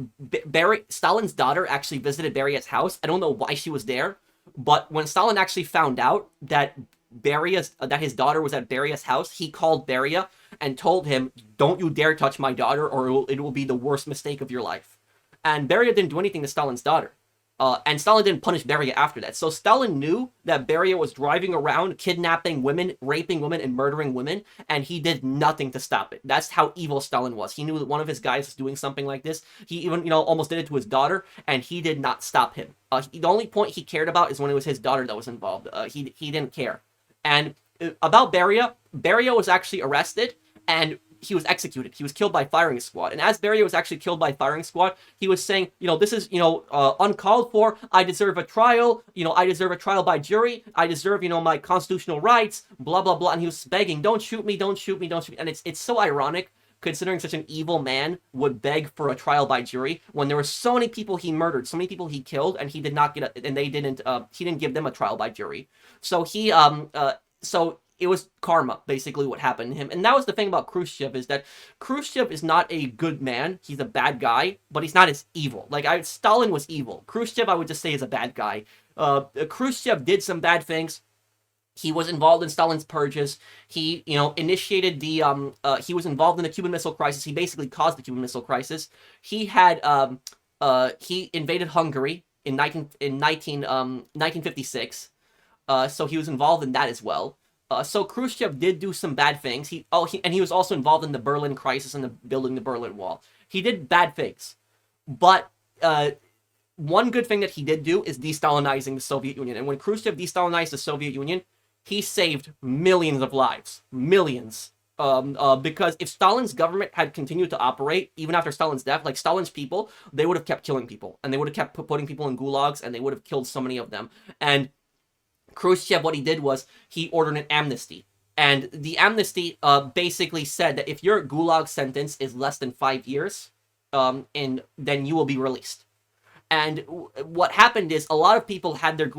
Stalin's daughter actually visited Beria's house. I don't know why she was there, but when Stalin actually found out that his daughter was at Beria's house, he called Beria and told him, "Don't you dare touch my daughter, or it will be the worst mistake of your life." And Beria didn't do anything to Stalin's daughter. And Stalin didn't punish Beria after that. So Stalin knew that Beria was driving around, kidnapping women, raping women, and murdering women, and he did nothing to stop it. That's how evil Stalin was. He knew that one of his guys was doing something like this. He even, almost did it to his daughter, and he did not stop him. The only point he cared about is when it was his daughter that was involved. He didn't care. And about Beria was actually arrested, and he was executed. He was killed by firing squad. And as Beria was actually killed by firing squad, he was saying, this is, uncalled for. I deserve a trial. I deserve a trial by jury. I deserve, my constitutional rights, blah, blah, blah. And he was begging, don't shoot me, don't shoot me, don't shoot me. And it's so ironic, considering such an evil man would beg for a trial by jury when there were so many people he murdered, so many people he killed, and he did not get he didn't give them a trial by jury. So it was karma, basically, what happened to him. And that was the thing about Khrushchev, is that Khrushchev is not a good man. He's a bad guy, but he's not as evil. Stalin was evil. Khrushchev, I would just say, is a bad guy. Khrushchev did some bad things. He was involved in Stalin's purges. He, initiated he was involved in the Cuban Missile Crisis. He basically caused the Cuban Missile Crisis. He had, he invaded Hungary in 1956. So he was involved in that as well. So Khrushchev did do some bad things. He was also involved in the Berlin crisis and building the Berlin Wall. He did bad things, but one good thing that he did do is de-Stalinizing the Soviet Union. And when Khrushchev de-Stalinized the Soviet Union, he saved millions of lives, millions. Because if Stalin's government had continued to operate even after Stalin's death, like Stalin's people, they would have kept killing people, and they would have kept putting people in gulags, and they would have killed so many of them. And Khrushchev, what he did was he ordered an amnesty. And the amnesty basically said that if your gulag sentence is less than 5 years, then you will be released. And what happened is a lot of people had their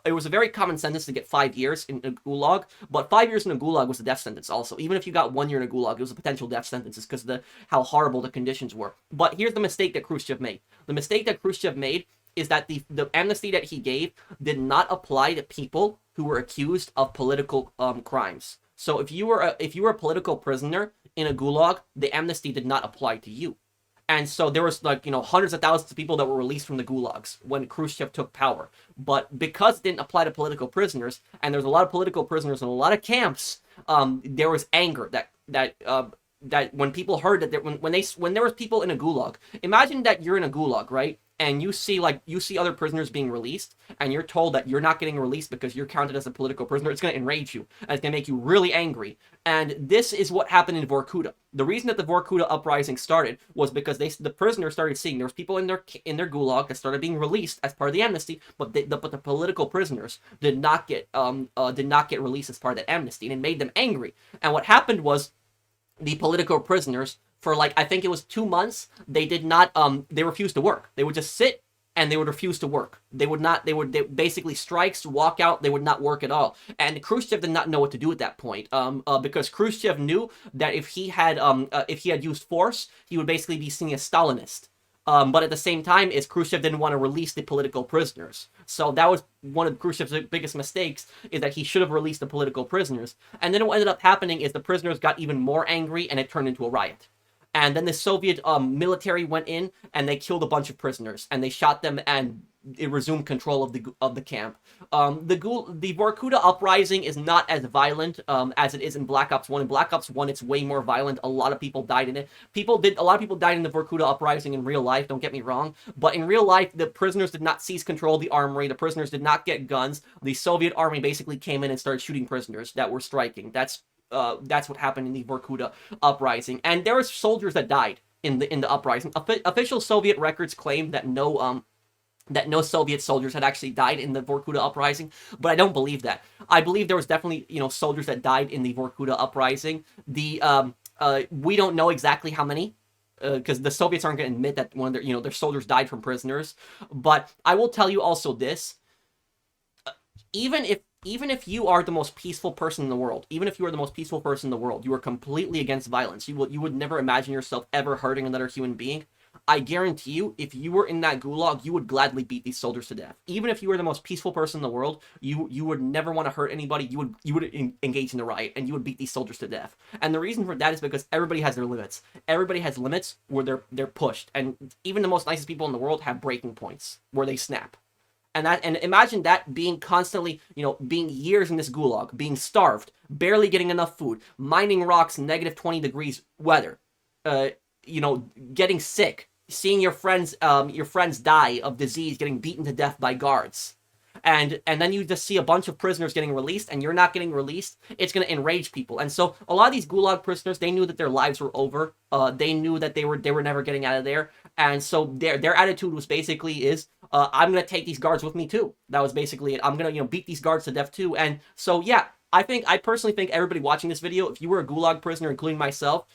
it was a very common sentence to get 5 years in a gulag, but 5 years in a gulag was a death sentence also. Even if you got 1 year in a gulag, it was a potential death sentence because of how horrible the conditions were. But here's the mistake that Khrushchev made. The mistake that Khrushchev made is that the amnesty that he gave did not apply to people who were accused of political crimes. So if you were a political prisoner in a gulag, the amnesty did not apply to you. And so there was hundreds of thousands of people that were released from the gulags when Khrushchev took power. But because it didn't apply to political prisoners, and there's a lot of political prisoners in a lot of camps, there was anger that when people heard that when there was people in a gulag, imagine that you're in a gulag, right? And you see other prisoners being released, and you're told that you're not getting released because you're counted as a political prisoner. It's going to enrage you, and it's going to make you really angry. And this is what happened in Vorkuta. The reason that the Vorkuta uprising started was because the prisoners started seeing there was people in their gulag that started being released as part of the amnesty, but the political prisoners did not get released as part of that amnesty, and it made them angry. And what happened was the political prisoners, for I think it was 2 months, they refused to work. They would just sit and they would refuse to work. They basically strikes, walk out, they would not work at all. And Khrushchev did not know what to do at that point, because Khrushchev knew that if he had used force, he would basically be seen as Stalinist. But at the same time, is Khrushchev didn't want to release the political prisoners. So that was one of Khrushchev's biggest mistakes, is that he should have released the political prisoners. And then what ended up happening is the prisoners got even more angry, and it turned into a riot. And then the Soviet military went in, and they killed a bunch of prisoners, and they shot them, and it resumed control of the camp. The Vorkuta uprising is not as violent as it is in Black Ops 1. In Black Ops 1, it's way more violent. A lot of people died in it. A lot of people died in the Vorkuta uprising in real life, don't get me wrong. But in real life, the prisoners did not seize control of the armory. The prisoners did not get guns. The Soviet army basically came in and started shooting prisoners that were striking. That's what happened in the Vorkuta uprising. And there were soldiers that died in the uprising. Official Soviet records claim that no Soviet soldiers had actually died in the Vorkuta uprising, but I don't believe that. I believe there was definitely, soldiers that died in the Vorkuta uprising. We don't know exactly how many, because the Soviets aren't going to admit that one of their soldiers died from prisoners. But I will tell you also this: even if you are the most peaceful person in the world, you are completely against violence. You would never imagine yourself ever hurting another human being. I guarantee you, if you were in that gulag, you would gladly beat these soldiers to death. Even if you were the most peaceful person in the world, you would never want to hurt anybody. You would engage in the riot, and you would beat these soldiers to death. And the reason for that is because everybody has their limits. Everybody has limits where they're pushed, and even the most nicest people in the world have breaking points where they snap. And imagine that being constantly, being years in this gulag, being starved, barely getting enough food, mining rocks, negative 20 degrees weather, getting sick, seeing your friends die of disease, getting beaten to death by guards, and then you just see a bunch of prisoners getting released, and you're not getting released. It's going to enrage people. And so a lot of these gulag prisoners, they knew that their lives were over. They knew that they were never getting out of there, and so their attitude was basically I'm going to take these guards with me too. That was basically it. I'm going to beat these guards to death too. And so yeah, I personally think everybody watching this video, if you were a gulag prisoner, including myself,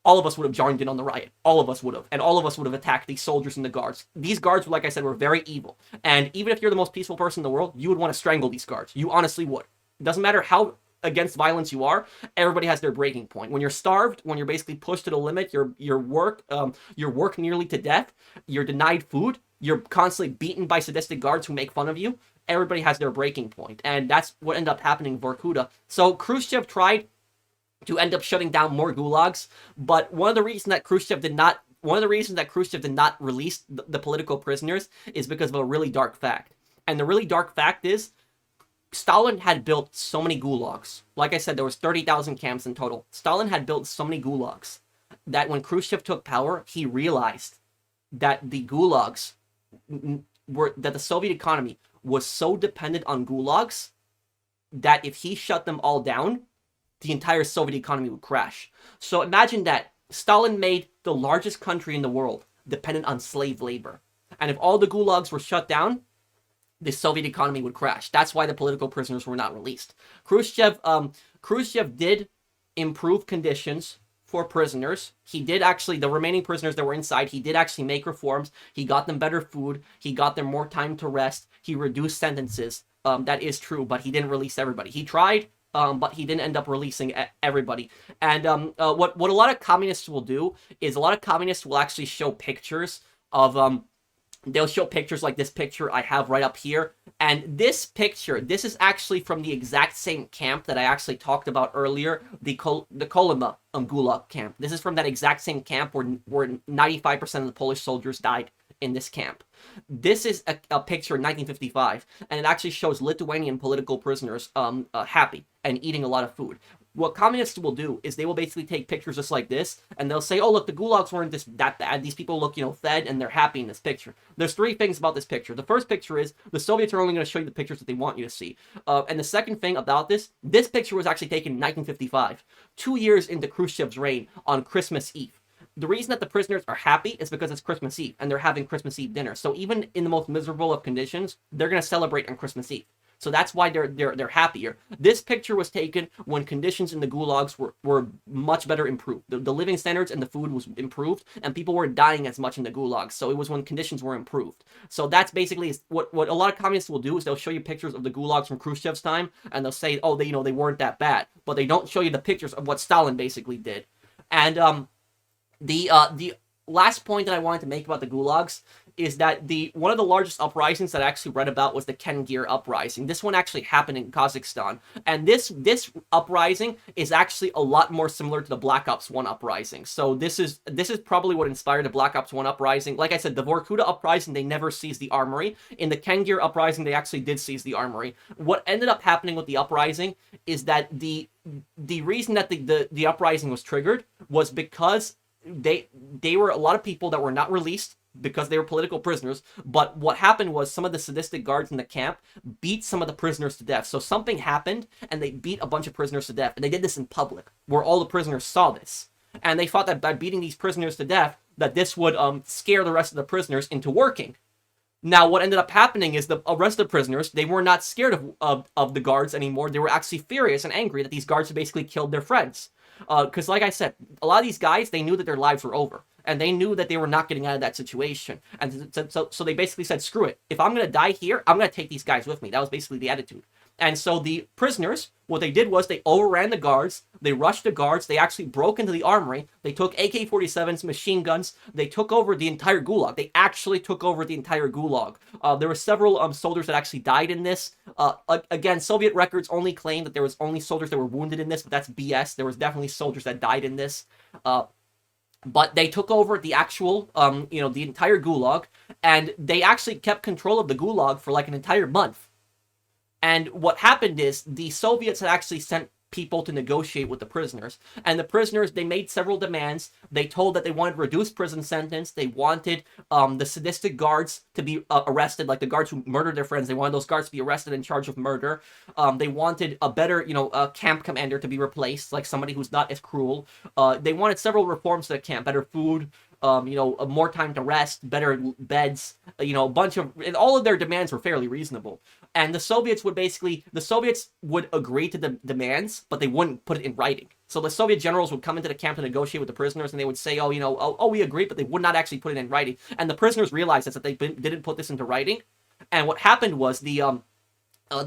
all of us would have joined in on the riot. All of us would have. And all of us would have attacked these soldiers and the guards. These guards, like I said, were very evil. And even if you're the most peaceful person in the world, you would want to strangle these guards. You honestly would. It doesn't matter how against violence you are, everybody has their breaking point. When you're starved, when you're basically pushed to the limit, your work nearly to death, you're denied food, you're constantly beaten by sadistic guards who make fun of you, everybody has their breaking point. And that's what ended up happening in Vorkuta. So Khrushchev tried to end up shutting down more gulags, but one of the reasons that Khrushchev did not release the political prisoners is because of a really dark fact. And the really dark fact is Stalin had built so many gulags. Like I said, there was 30,000 camps in total. Stalin had built so many gulags that when Khrushchev took power, he realized that the gulags that the Soviet economy was so dependent on gulags that if he shut them all down, the entire Soviet economy would crash. So imagine that Stalin made the largest country in the world dependent on slave labor. And if all the gulags were shut down, the Soviet economy would crash. That's why the political prisoners were not released. Khrushchev did improve conditions for prisoners. He did actually, the remaining prisoners that were inside, he did actually make reforms. He got them better food. He got them more time to rest. He reduced sentences. That is true, but he didn't release everybody. He tried, but he didn't end up releasing everybody. And what a lot of communists will do is a lot of communists will actually show pictures of they'll show pictures like this picture I have right up here. And this picture, this is actually from the exact same camp that I actually talked about earlier, the Kolyma Gulag camp. This is from that exact same camp where 95% of the Polish soldiers died in this camp. This is a picture in 1955, and it actually shows Lithuanian political prisoners happy and eating a lot of food. What communists will do is they will basically take pictures just like this, and they'll say, oh, look, the gulags weren't that bad. These people look, fed, and they're happy in this picture. There's three things about this picture. The first picture is the Soviets are only going to show you the pictures that they want you to see. And the second thing about this picture was actually taken in 1955, 2 years into Khrushchev's reign on Christmas Eve. The reason that the prisoners are happy is because it's Christmas Eve, and they're having Christmas Eve dinner. So even in the most miserable of conditions, they're going to celebrate on Christmas Eve. So that's why they're happier. This picture was taken when conditions in the gulags were much better improved. The living standards and the food was improved, and people weren't dying as much in the gulags. So it was when conditions were improved. So that's basically what a lot of communists will do is they'll show you pictures of the gulags from Khrushchev's time, and they'll say, oh, they weren't that bad, but they don't show you the pictures of what Stalin basically did. And last point that I wanted to make about the gulags is that one of the largest uprisings that I actually read about was the Kengir uprising. This one actually happened in Kazakhstan, and this uprising is actually a lot more similar to the Black Ops 1 uprising. So this is probably what inspired the Black Ops 1 uprising. Like I said, the Vorkuta uprising, they never seized the armory. In the Kengir uprising, they actually did seize the armory. What ended up happening with the uprising is that the reason that the uprising was triggered was because they were a lot of people that were not released because they were political prisoners, but what happened was some of the sadistic guards in the camp beat some of the prisoners to death. So something happened, and they beat a bunch of prisoners to death, and they did this in public, where all the prisoners saw this. And they thought that by beating these prisoners to death, that this would scare the rest of the prisoners into working. Now, what ended up happening is the rest of the prisoners, they were not scared of the guards anymore. They were actually furious and angry that these guards had basically killed their friends. Because like I said, a lot of these guys, they knew that their lives were over. And they knew that they were not getting out of that situation. And so they basically said, screw it. If I'm going to die here, I'm going to take these guys with me. That was basically the attitude. And so the prisoners, what they did was they overran the guards. They rushed the guards. They actually broke into the armory. They took AK-47s, machine guns. They took over the entire gulag. They actually took over the entire gulag. There were several soldiers that actually died in this. Again, Soviet records only claim that there was only soldiers that were wounded in this, but that's BS. There was definitely soldiers that died in this. But they took over the actual, the entire gulag, and they actually kept control of the gulag for like an entire month. And what happened is the Soviets had actually sent people to negotiate with the prisoners. And the prisoners, they made several demands. They told that they wanted reduced prison sentence. They wanted the sadistic guards to be arrested, like the guards who murdered their friends. They wanted those guards to be arrested in charge of murder. They wanted a better, camp commander to be replaced, like somebody who's not as cruel. They wanted several reforms to the camp, better food, more time to rest, better beds, a bunch of, and all of their demands were fairly reasonable. And the Soviets would agree to the demands, but they wouldn't put it in writing. So the Soviet generals would come into the camp to negotiate with the prisoners, and they would say, we agree, but they would not actually put it in writing. And the prisoners realized that they didn't put this into writing. And what happened was the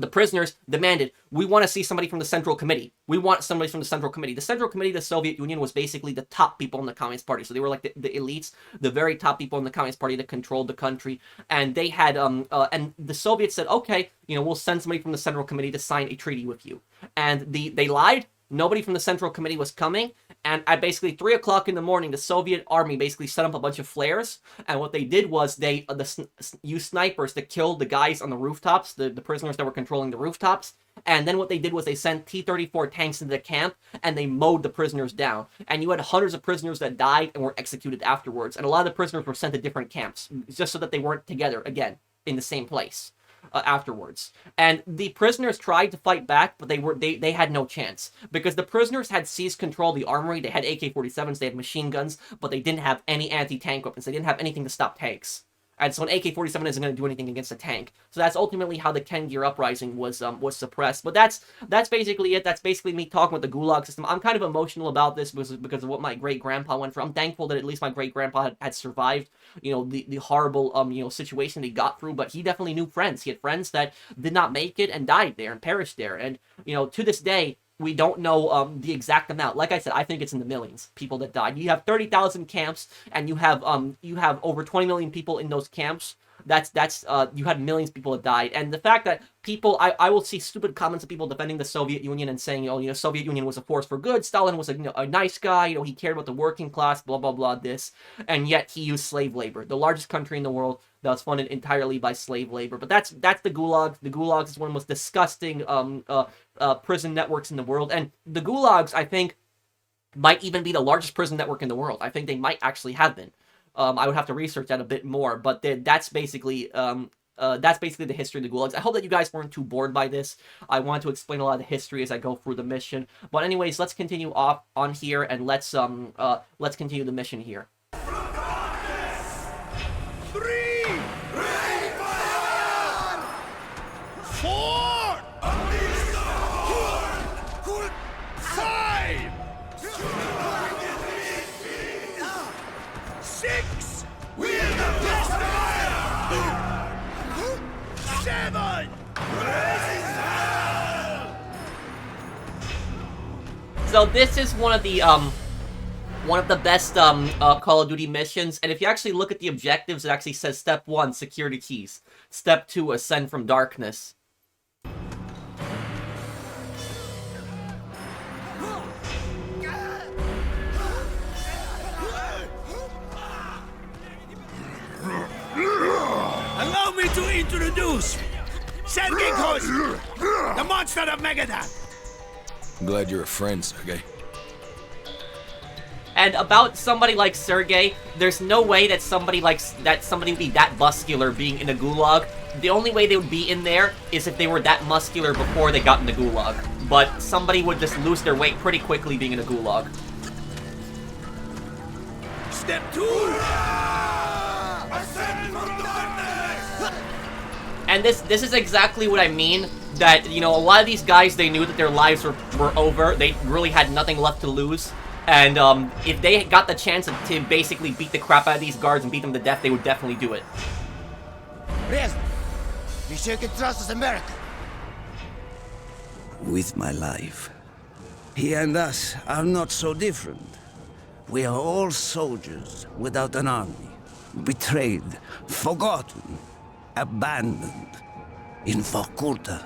prisoners demanded, we want to see somebody from the Central Committee. We want somebody from the Central Committee. The Central Committee of the Soviet Union was basically the top people in the Communist Party. So they were like the elites, the very top people in the Communist Party that controlled the country. And they had, and the Soviets said, okay, we'll send somebody from the Central Committee to sign a treaty with you. And they lied. Nobody from the Central Committee was coming, and at basically 3 o'clock in the morning, the Soviet army basically set up a bunch of flares, and what they did was they used snipers to kill the guys on the rooftops, the prisoners that were controlling the rooftops, and then what they did was they sent T-34 tanks into the camp, and they mowed the prisoners down, and you had hundreds of prisoners that died and were executed afterwards, and a lot of the prisoners were sent to different camps, just so that they weren't together again in the same place. Afterwards, and the prisoners tried to fight back, but they had no chance because the prisoners had seized control of the armory. They had AK-47s, they had machine guns, but they didn't have any anti-tank weapons. They didn't have anything to stop tanks, and so an AK-47 isn't going to do anything against a tank. So that's ultimately how the Kengir uprising was suppressed. But that's basically it. That's basically me talking about the Gulag system. I'm kind of emotional about this because of what my great grandpa went through. I'm thankful that at least my great grandpa had survived, the horrible situation he got through. But he definitely knew friends. He had friends that did not make it and died there and perished there. And to this day, we don't know the exact amount. Like I said, I think it's in the millions, people that died. You have 30,000 camps, and you have over 20 million people in those camps. That's you had millions of people that died. And the fact that people, I will see stupid comments of people defending the Soviet Union and saying, Soviet Union was a force for good. Stalin was a nice guy. He cared about the working class. Blah blah blah. This, and yet he used slave labor. The largest country in the world that was funded entirely by slave labor. But that's the Gulag. The Gulags is one of the most disgusting prison networks in the world. And the Gulags, I think, might even be the largest prison network in the world. I think they might actually have been. I would have to research that a bit more, but that's basically the history of the Gulags. I hope that you guys weren't too bored by this. I want to explain a lot of the history as I go through the mission. But anyways, let's continue on here, and let's continue the mission here.
3, 4, 5, 6, 7.
So this is one of the One of the best Call of Duty missions, and if you actually look at the objectives, it actually says Step 1, security keys. Step 2, ascend from darkness.
Allow me to introduce Sergei Kozin, the monster of Megadon.
I'm glad you're a friend, Sergey.
And about somebody like Sergey, there's no way that somebody would be that muscular being in a gulag. The only way they would be in there is if they were that muscular before they got in the gulag. But somebody would just lose their weight pretty quickly being in a gulag.
Step 2. Ascend from darkness.
And this is exactly what I mean. That, you know, a lot of these guys, they knew that their lives were over. They really had nothing left to lose. And if they got the chance to basically beat the crap out of these guards and beat them to death, they would definitely do it.
Reznov, you sure can trust us, America.
With my life. He and us are not so different. We are all soldiers without an army. Betrayed, forgotten, abandoned. In Vorkuta,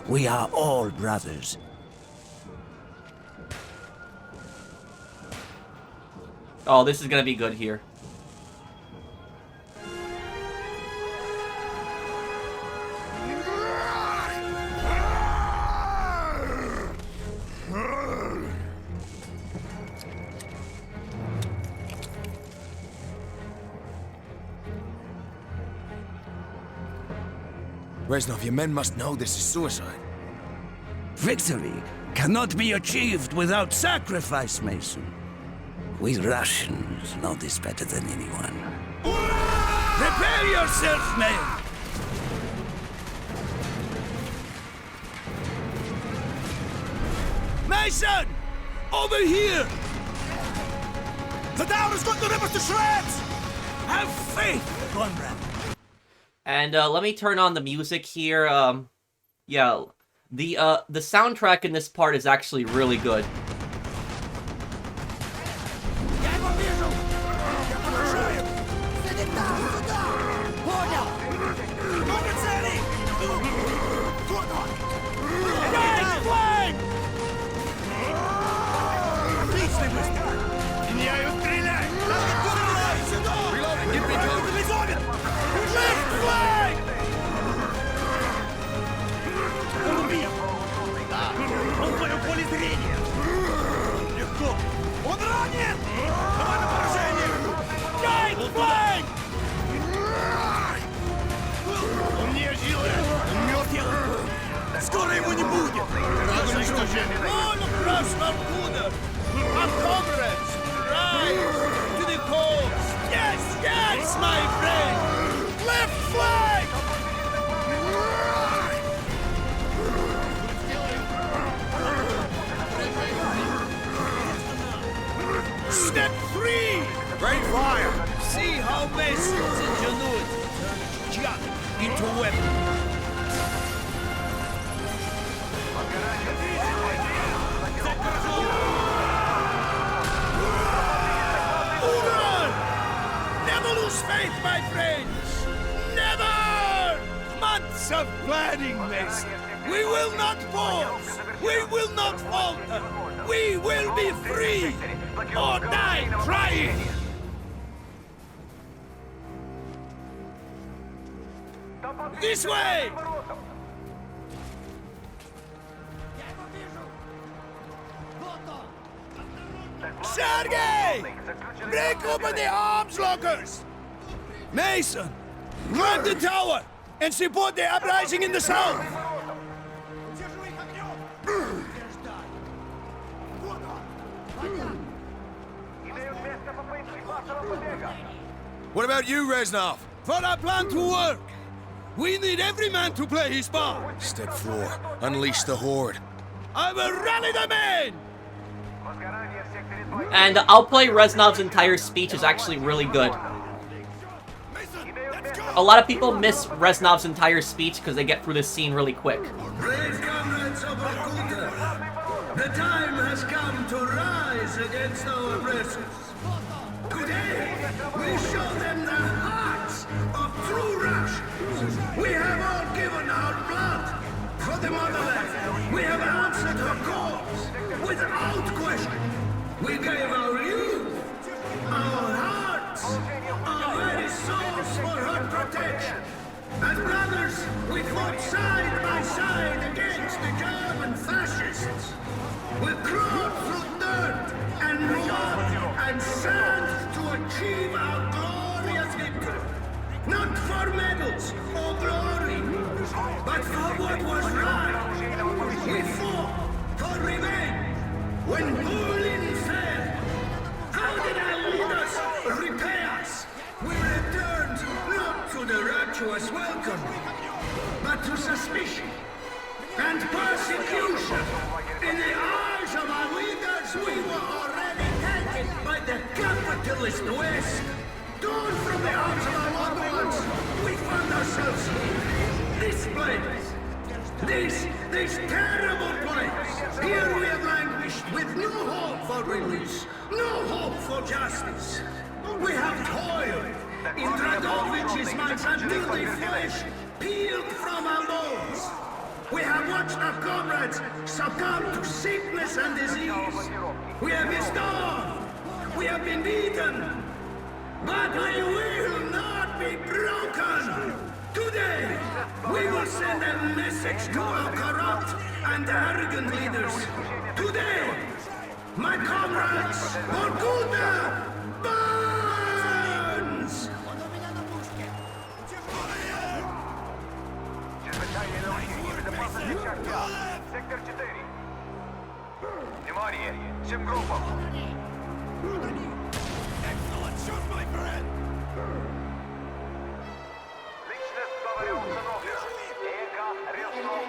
we are all brothers.
Oh, this is gonna be good here.
Reznov, your men must know this is suicide.
Victory cannot be achieved without sacrifice, Mason. We Russians know this better than anyone.
Prepare yourself, man. Mason! Over here! The town is going to rip us to shreds! Have faith, comrade!
And let me turn on the music here. Yeah, the soundtrack in this part is actually really good.
Скоро его не будет! All across Vorkuta! Our comrades! Rise to the cause! Yes, yes, my friend! Left flank! Step 3!
Great fire!
See how Mason's ingenuity turns junk into weapon. Never lose faith, my friends! Never! Months of planning, Mason. We will not pause. We will not falter. We will be free or die trying. This way! Sergei! Break open the arms lockers! Mason, climb the tower and support the uprising in the south!
What about you, Reznov?
For our plan to work, we need every man to play his part.
Step 4. Unleash the Horde.
I will rally the men!
And I'll play Reznov's entire speech is actually really good. A lot of people miss Reznov's entire speech because they get through this scene really quick.
Brave comrades of Vorkuta,
The time has come to rise against our oppressors. Today, we show them the hearts of true Russians. We have all given our blood for the motherland. We have answered her calls without question. We gave our youth, our hearts, our very souls for her protection. As brothers, we fought side by side against the German fascists. We crawled through dirt and mud and sand to achieve our glorious victory. Not for medals or glory, but for what was right. We fought for revenge. When Berlin fell, how did our leaders repay us? We returned not to the rapturous welcome, but to suspicion and persecution. In the eyes of our leaders, we were already taken by the capitalist West. Torn from the arms of our loved ones, we found ourselves here. This place. This terrible place. Here we have languished with no hope for release, no hope for justice. We have toiled in Dragovich's mines until the flesh peeled from our bones. We have watched our comrades succumb to sickness and disease. We have been starved. We have been beaten. But we will not be broken. Today, we will send a message to our corrupt and arrogant leaders. Today, my comrades, Vorkuta burns!
Сектор 4. Внимание! Всем группам! Личность главаря установлена. Резнов,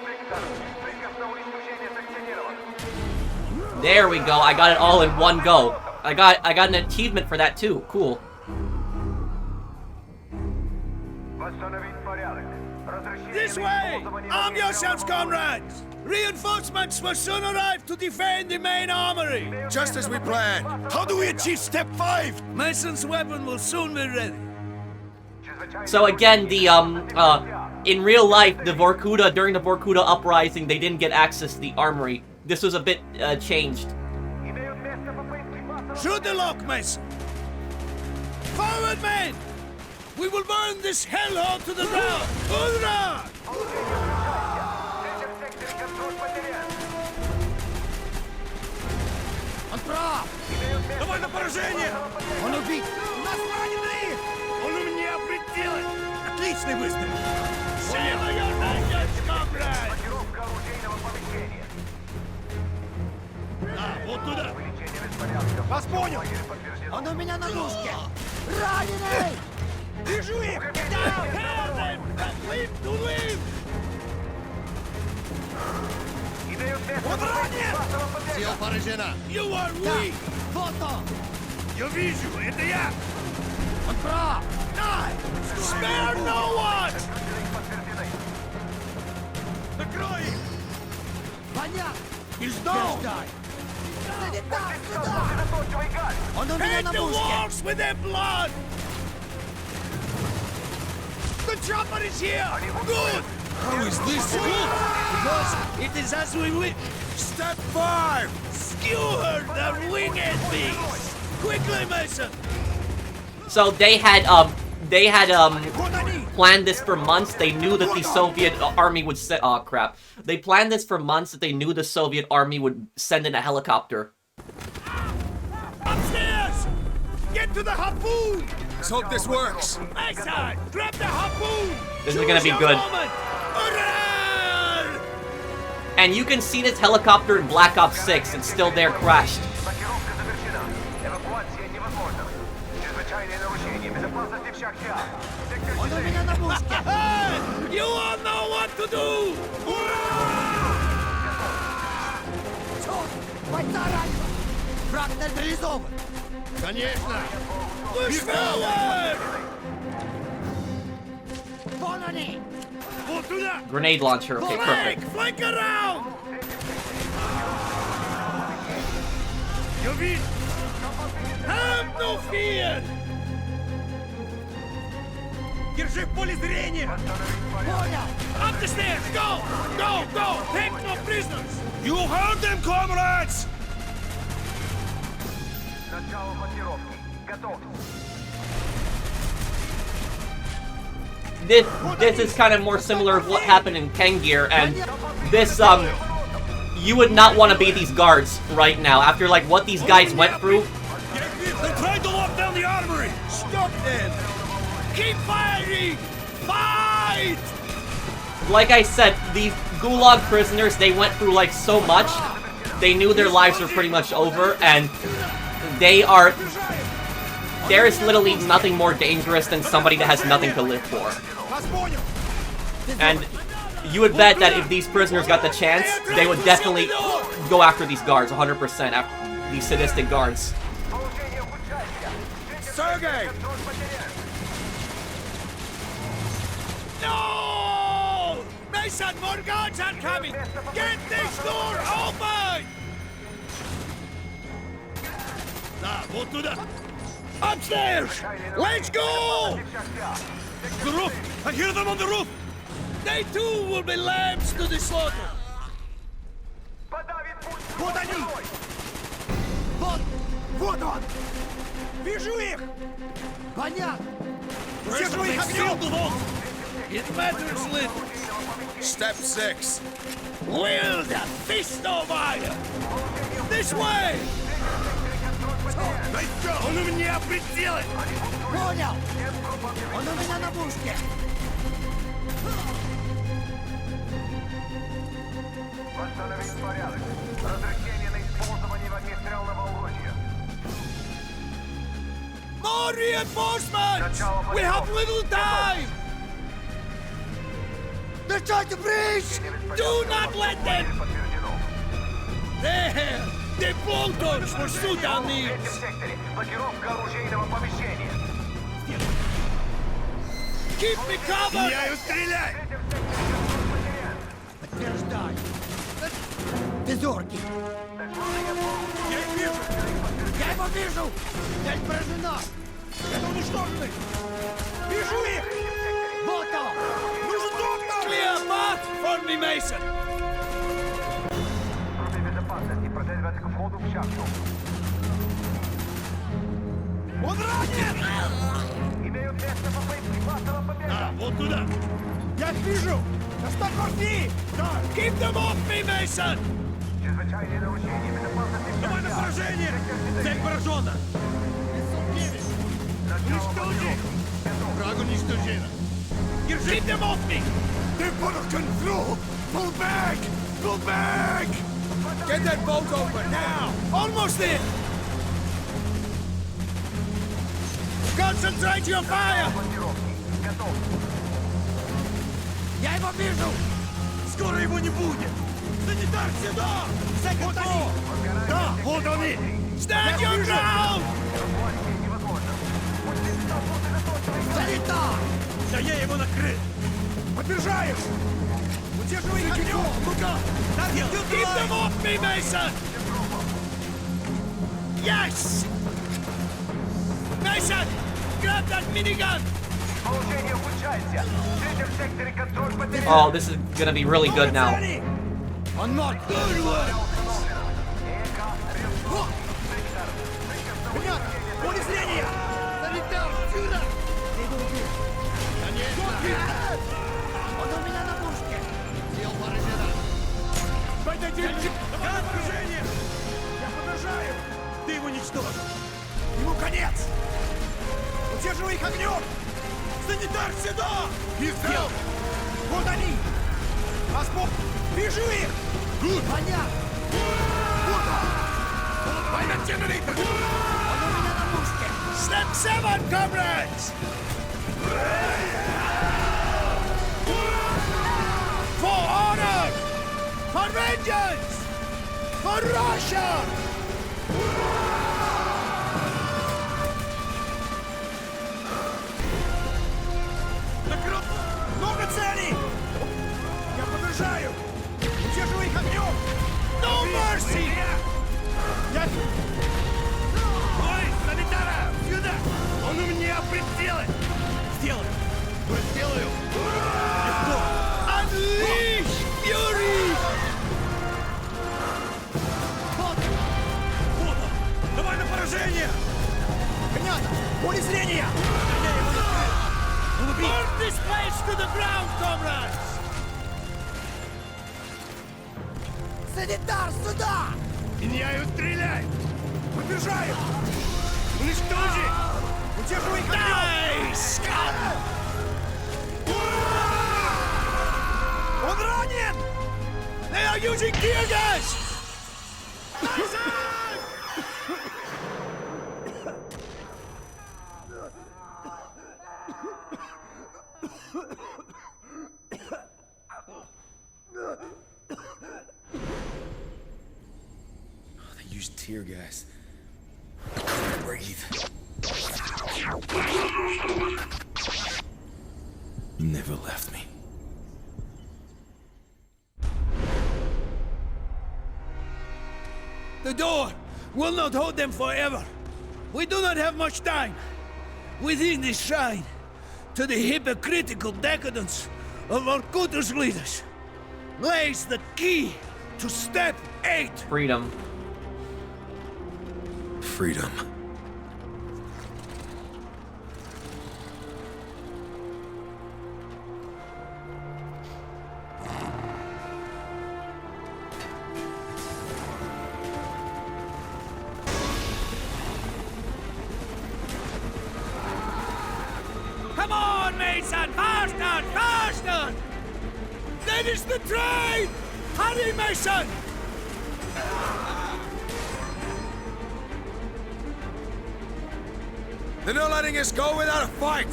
Виктор. Приказ на уничтожение санкционирован.
There we go. I got it all in one go. I got an achievement for that too. Cool.
Восстановить порядок.
This way! Arm yourselves, comrades! Reinforcements will soon arrive to defend the main armory!
Just as we planned. How do we achieve step 5?
Mason's weapon will soon be ready.
So again, the in real life, during the Vorkuta uprising, they didn't get access to the armory. This was a bit changed.
Shoot the lock, Mason! Forward, men! We will burn this hellhole to the ground! Hoorah!
Отправ! Давай на поражение! Он убит! Нас ранены! Он у меня пределы! Отличный выстрел!
Sail your vengeance, comrade!
Блокировка оружейного помещения.
Да, вот туда!
Увеличение беспорядка.
Вас понял!
Подтверждено.
Он у меня на дужке! Раненый! Держу их!
Now, tell them that live to live!
Он ранен! Сила поражена!
You are weak!
Вот он! Я вижу, это я! Он прав!
Die! Spare no one!
Накрой их! Понятно!
He's down!
Залетай сюда! Он у меня
Paint
на
the
пушке!
walls with their blood! The chopper is here! Good!
How is this good?
Because it is as we wish.
Step 5!
Skewer the winged beast! Quickly, Mason!
So they had planned this for months. They knew that the Soviet army would send. Oh crap! They planned this for months. That they knew the Soviet army would send in a helicopter.
Upstairs! Get to the harpoon!
Let's hope this works!
Mason, grab the harpoon!
This is gonna be
Choose
good.
your moment. Hurrah!
And you can see this helicopter in Black Ops 6. It's still there, crashed.
Блокировка завершена. Эвакуация невозможна. Чрезвычайное нарушение безопасности в шахте. Сектор
Он у
4.
меня на пушке!
Hey! You all know what to do!
Черт! Бойца ранено! Враг нейтрализован! Конечно!
Push forward!
Вон они!
Вот туда!
Grenade launcher. Okay,
Flank!
perfect.
Flank around!
Я вижу!
Have no fear!
Держи в поле зрения!
Up the stairs! Go! Go! Go! Take no prisoners!
You heard them, comrades!
Начало блокировки. Готовьтесь.
This is kind of more similar to what happened in Kengir, and this, you would not want to be these guards right now, after, like, what these guys went through.
They tried to lock down the armory!
Stop them! Keep firing! Fight!
Like I said, these Gulag prisoners, they went through, like, so much, they knew their lives were pretty much over, and there is literally nothing more dangerous than somebody that has nothing to live for. And you would bet that if these prisoners got the chance, they would definitely go after these guards, 100%, after these sadistic guards.
Sergei! No! Mason, more guards are coming! Get this door open!
Да, вот туда!
Upstairs! Let's go!
The roof! I hear them on the roof!
They too will be lambs to the slaughter!
Подавит путь.
Вот они! Вот! Вот он! Вижу их! Понятно! Удерживай их огнем!
It matters little. Step 6. Wield a fist of iron! This way!
Он у меня прицелы!
Понял! Он у меня на пушке!
Восстановить порядок. Разрешение на использование огнестрельного оружия.
More reinforcements! We have little time!
They're trying to breach!
Do not let them!
Подтверждено.
There! The blowtorch will shoot down
В
these!
третьем секторе. Блокировка оружейного помещения.
Keep me covered!
Меняю стрелять!
Подтверждаю! Ты зоркий!
Я их вижу!
Я его вижу! Цель поражена!
Это уничтожены! Вижу их!
Вот он!
Нужен доктор!
Clear path for me, Mason!
Службы безопасности продвигаются к входу в шахту.
Он ранен!
Имеют место попытки массового побега.
Да, вот туда! Я их вижу! Осторожней! Да!
Keep them off me, Mason!
Чрезвычайное нарушение безопасности в
Давай на
шахте.
поражение! Цель поражена! Уничтожи! Враг уничтожен! Держи!
Keep them off me!
They're under control! Pull back! Pull back!
Get that boat open now! Almost there! Concentrate your fire!
Я его вижу!
Скоро его не будет! Санитар сюда! Вот они! Да, вот они!
Stand your ground!
Санитар!
Да я его накрыл! Подбежаю! Удерживай их огнем! Ну-ка! Так, я
Keep them off me, Mason! Yes! Mason! Grab that minigun!
Положение ухудшается. В третьем секторе контроль потерян.
Oh, this is gonna be really good now.
Он not good one! Понятно! Поле зрения!
Санитар, сюда! Ты его убил! Он у меня на пушке! Сил поражена!
Давай окружение! Я продолжаю! Ты его уничтожил! Ему конец! Удерживай их огнем! Санитар сюда! Сделал! Вот они! Господь! Вижу их!
Понятно!
Вот он! Война генератор!
Он у меня на пушке!
Step 7, comrades! For honor! For vengeance! For Russia!
Накрыл! Много целей! Я подражаю! Удерживай их огнем!
No mercy!
Я прицелы! Сделаю! Сделаю! Легко!
Unleash fury!
Вот! Вот он! Давай на поражение! Граната! Поле зрения! Я его накрыл! Он убит!
Burn this place to the ground, comrades!
Санитар, сюда! Меняю, стреляй! Побежаю! Уничтожи! Удерживай их огнем!
Nice!
Он ранен!
They are using tear gas!
They used tear gas. I couldn't breathe. You never left me.
The door will not hold them forever. We do not have much time. Within this shrine, to the hypocritical decadence of Vorkuta's leaders, lays the key to step 8.
Freedom.
Freedom.
Come on, Mason! Faster! Faster! That is the train! Hurry, Mason!
They're not letting us go without a fight!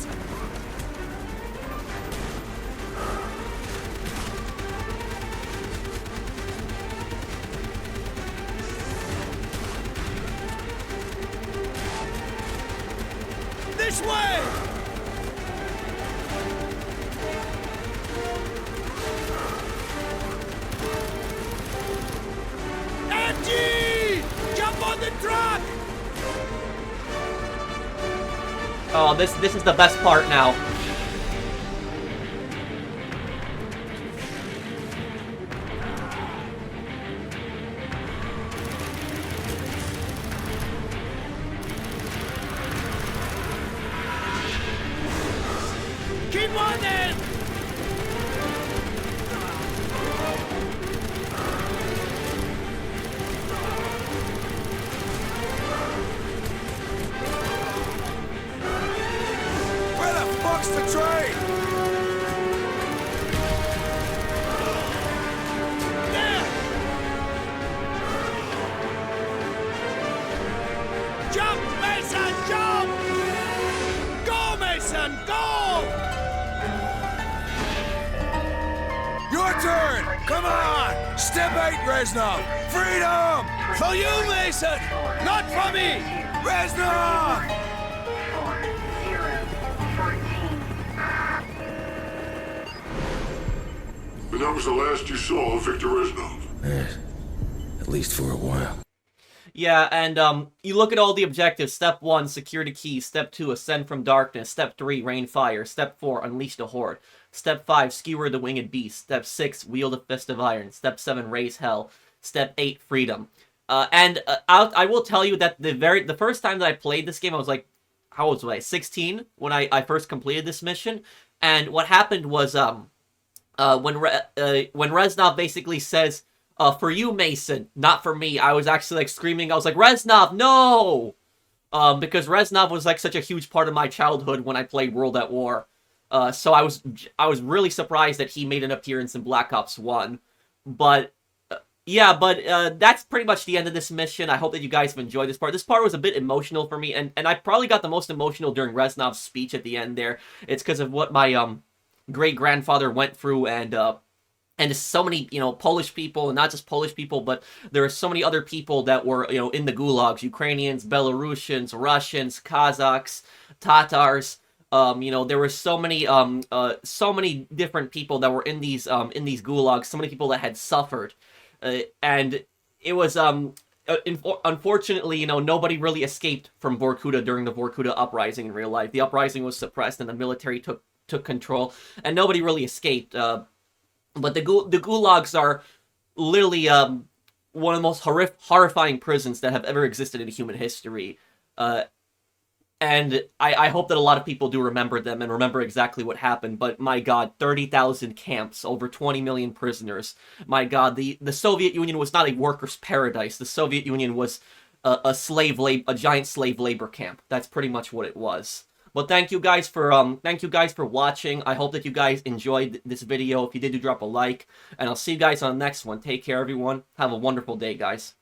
This way! MG! Jump on the truck!
Oh, this is the best part now.
Keep on then!
Where the fuck's the train?
There! Jump, Mason, jump! Go, Mason, go!
Your turn! Come on! Step 8, Reznov! Freedom!
For you, Mason! Not for me!
Reznov!
And that was the last you saw of Victor Reznov.
Yes. At least for a while.
Yeah, and you look at all the objectives. Step 1, secure the key. Step 2, ascend from darkness. Step 3, rain fire. Step 4, unleash the horde. Step 5, skewer the winged beast. Step 6, wield a fist of iron. Step 7, raise hell. Step 8, freedom. I will tell you that the first time that I played this game, I was like, how old was I? 16 when I first completed this mission. And what happened was when Reznov basically says, for you, Mason, not for me, I was actually like screaming. I was like, Reznov, no! Because Reznov was like such a huge part of my childhood when I played World at War. So I was really surprised that he made an appearance in Black Ops 1. But yeah, that's pretty much the end of this mission. I hope that you guys have enjoyed this part. This part was a bit emotional for me, and I probably got the most emotional during Reznov's speech at the end there. It's because of what my great-grandfather went through, and so many, Polish people, and not just Polish people, but there are so many other people that were, in the gulags: Ukrainians, Belarusians, Russians, Kazakhs, Tatars. There were so many different people that were in these gulags. So many people that had suffered, and it was unfortunately, you know, nobody really escaped from Vorkuta during the Vorkuta uprising in real life. The uprising was suppressed and the military took control, and nobody really escaped. But the gulags are literally one of the most horrifying prisons that have ever existed in human history. And I hope that a lot of people do remember them and remember exactly what happened. But my God, 30,000 camps, over 20 million prisoners. My God, the Soviet Union was not a workers' paradise. The Soviet Union was a giant slave labor camp. That's pretty much what it was. But thank you guys for watching. I hope that you guys enjoyed this video. If you did, do drop a like, and I'll see you guys on the next one. Take care, everyone. Have a wonderful day, guys.